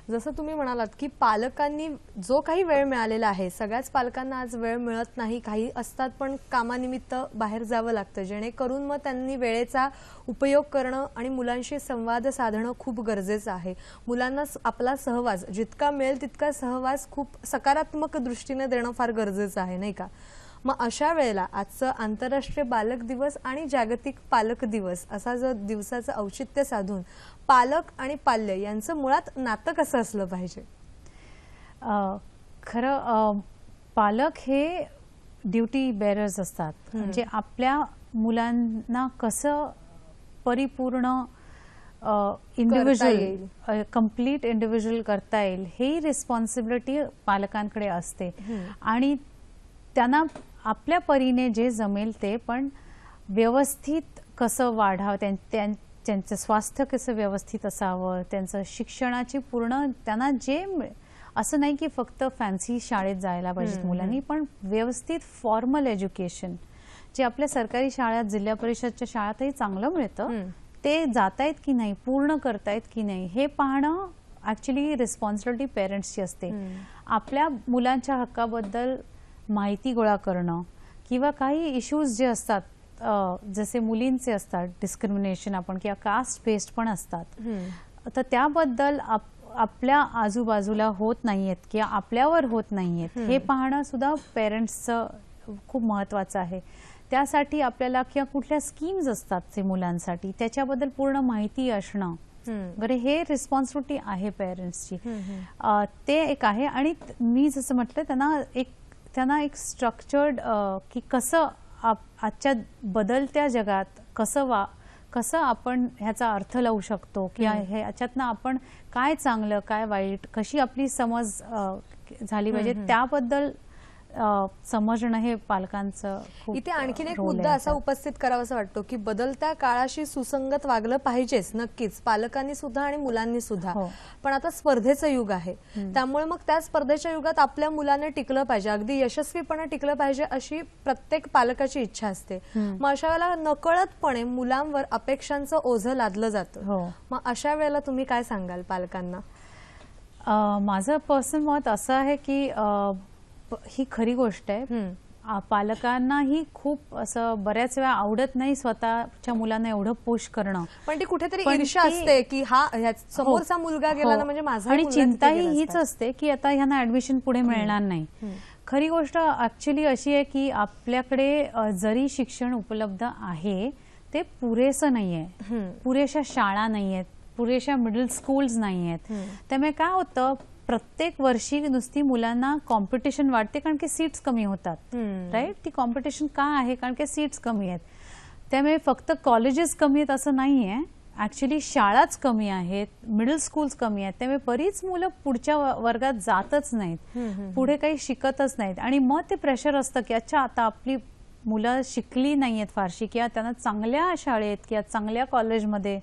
जसं तुम्ही म्हणालात की पालकांनी जो काही वेळ मिळालेला आहे, सगळ्याच पालकांना आज वेळ मिळत नाही, काही असतात पण कामानिमित्त बाहेर जावं लागतं, जेणेकरून मग त्यांनी वेळेचा उपयोग करणं आणि मुलांशी संवाद साधणं खूप गरजेचं आहे. मुलांना आपला सहवास जितका मिळेल तितका सहवास खूप सकारात्मक दृष्टीने देणं फार गरजेचं आहे, नाही का? मग अशा वेळेला आजचं आंतरराष्ट्रीय बालक दिवस आणि जागतिक पालक दिवस असा जो दिवसाचं औचित्य साधून पालक आणि पाल्य यांचं मुळात नातं कसं असलं पाहिजे? खरं पालक हे ड्युटी बेरर्स असतात, म्हणजे आपल्या मुलांना कसं परिपूर्ण इंडिव्हिज्युअल, कम्प्लीट इंडिव्हिज्युअल करता येईल ही रिस्पॉन्सिबिलिटी पालकांकडे असते आणि त्यांना आपल्या परीने जे जमेल ते, पण व्यवस्थित कसं वाढावं, त्यांचं स्वास्थ्य कसं व्यवस्थित असावं, त्यांचं शिक्षणाची पूर्ण त्यांना जे असं नाही की फक्त फॅन्सी शाळेत जायला पाहिजे मुलांनी, पण व्यवस्थित फॉर्मल एज्युकेशन जे आपल्या सरकारी शाळेत, जिल्हा परिषदच्या शाळेतही चांगलं मिळतं, ते जातायत की नाही, पूर्ण करतायत की नाही हे पाहणं ऍक्च्युली रिस्पॉन्सिबिलिटी पेरेंट्सची असते. आपल्या मुलांच्या हक्काबद्दल माहिती गोळा करणं किंवा काही इश्यूज जे असतात, जसे मुलींचे असतात डिस्क्रिमिनेशन आपण किंवा कास्ट बेस्ड पण असतात, तर त्याबद्दल आपल्या आजूबाजूला होत नाहीयेत किंवा आपल्यावर होत नाहीयेत हे पाहणं सुद्धा पेरेंट्सचं खूप महत्वाचं आहे. त्यासाठी आपल्याला किंवा कुठल्या स्कीम्स असतात ते मुलांसाठी त्याच्याबद्दल पूर्ण माहिती असणं बरे, हे रिस्पॉन्सिबिलिटी आहे पेरेंट्सची. ते एक आहे. आणि मी जसं म्हटलं त्यांना एक स्ट्रक्चर्ड की कसं आजच्या बदलत्या जगात कसं आपण ह्याचा अर्थ लावू शकतो किंवा ह्याच्यातनं आपण काय चांगलं काय वाईट कशी आपली समज झाली पाहिजे त्याबद्दल समजणं हे पालकांचं खूप. इथे आणखीन एक मुद्दा असा उपस्थित करावासा वाटतो की बदलत्या काळाशी सुसंगत वागलं पाहिजेच नक्कीच, पालकांनी सुद्धा आणि मुलांनी सुद्धा. पण आता स्पर्धेचं युग आहे, त्यामुळे मग त्या स्पर्धेच्या युगात आपल्या मुलाने टिकलं पाहिजे, अगदी यशस्वीपणे टिकलं पाहिजे अशी प्रत्येक पालकाची इच्छा असते. मग अशा वेळेला नकळतपणे मुलांवर अपेक्षांचं ओझं लादलं जातं. मग अशा वेळेला तुम्ही काय सांगाल पालकांना? माझं पर्सनल मत असं आहे की ही खरी गोष्ट आहे. पालकांना ही खूप असं बऱ्याच वेळा आवडत नाही स्वतःच्या मुलांना एवढं पुश करणं, पण ती कुठेतरी ईर्ष्या असते की हा समोरचा मुलगा गेला ना म्हणजे माझा, आणि चिंताही हीच असते की आता ह्यांना ऍडमिशन पुढे मिळणार नाही. खरी गोष्ट ऍक्च्युली अशी आहे की आपल्याकडे जरी शिक्षण उपलब्ध आहे ते पुरेसं नाहीये, पुरेशा शाळा नाहीयेत, पुरेशा मिडल स्कूल्स नाहीयेत. त्यामुळे काय होतं, प्रत्येक वर्षी नुसती मुलांना कॉम्पिटिशन वाढते कारण की सीट्स कमी होतात. राईट, ती कॉम्पिटिशन का आहे? कारण की सीट्स कमी आहेत. त्यामुळे फक्त कॉलेजेस कमी आहेत असं नाहीये, ऍक्च्युली शाळाच कमी आहेत, मिडल स्कूल्स कमी आहेत. त्यामुळे बरीच मुलं पुढच्या वर्गात जातच नाहीत, पुढे काही शिकतच नाहीत. आणि मग ते प्रेशर असतं की अच्छा आता आपली मुलं शिकली नाहीयेत फारशी किंवा त्यांना चांगल्या शाळेत किंवा चांगल्या कॉलेजमध्ये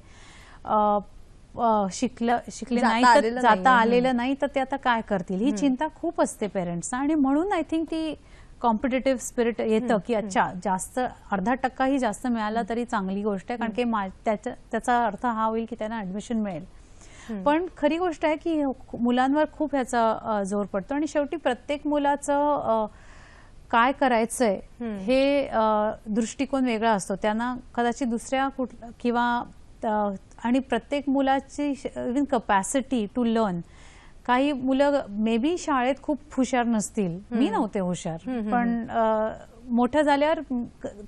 शिकले नाही तर जाता आलेलं नाही तर ते आता काय करतील, ही चिंता खूप असते पेरेंट्सना. आणि म्हणून आय थिंक ती कॉम्पिटिटिव्ह स्पिरिट येतं की अच्छा जास्त 0.5% ही जास्त मिळाला तरी चांगली गोष्ट आहे, कारण की त्याचा अर्थ हा होईल की त्यांना ऍडमिशन मिळेल. पण खरी गोष्ट आहे की मुलांवर खूप ह्याचा जोर पडतो आणि शेवटी प्रत्येक मुलाचं काय करायचंय हे दृष्टिकोन वेगळा असतो. त्यांना कदाचित दुसऱ्या किंवा आणि प्रत्येक मुलाची इव्हन कपॅसिटी टू लर्न. काही मुलं मे बी शाळेत खूप हुशार नसतील, मी नव्हते हुशार, पण मोठं झाल्यावर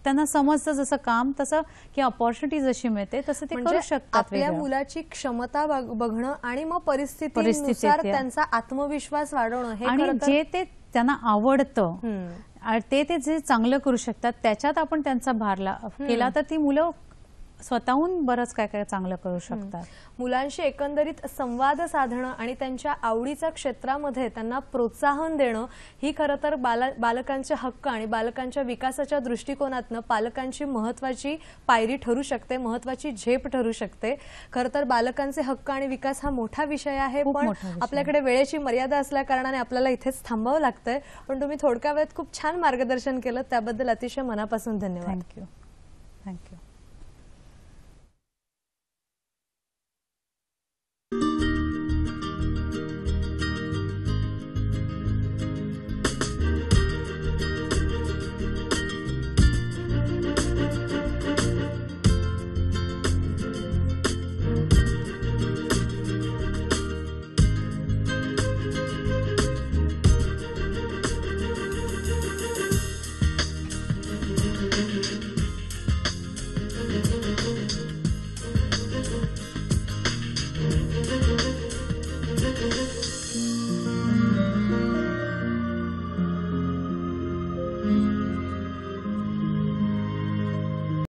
त्यांना समजतं जसं काम तसं की अपॉर्च्युनिटी जशी मिळते तसं ते करू शकतात. आपल्या मुलाची क्षमता बघणं आणि मग परिस्थितीनुसार त्यांचा आत्मविश्वास वाढवणं हे आणि जे ते त्यांना आवडतं ते जे चांगलं करू शकतात त्याच्यात आपण त्यांचा भार केला तर ती मुलं स्वतःहून बरंच काय काय चांगलं करू शकतात. मुलांशी एकंदरीत संवाद साधणं आणि त्यांच्या आवडीच्या क्षेत्रामध्ये त्यांना प्रोत्साहन देणं ही खरं तर बालकांचे हक्क आणि बालकांच्या विकासाच्या दृष्टिकोनातनं पालकांची महत्त्वाची पायरी ठरू शकते, महत्त्वाची झेप ठरू शकते. खरं तर बालकांचे हक्क आणि विकास हा मोठा विषय आहे, पण आपल्याकडे वेळेची मर्यादा असल्या कारणाने आपल्याला इथेच थांबावं लागतंय. पण तुम्ही थोडक्या वेळात खूप छान मार्गदर्शन केलं त्याबद्दल अतिशय मनापासून धन्यवाद. थँक्यू.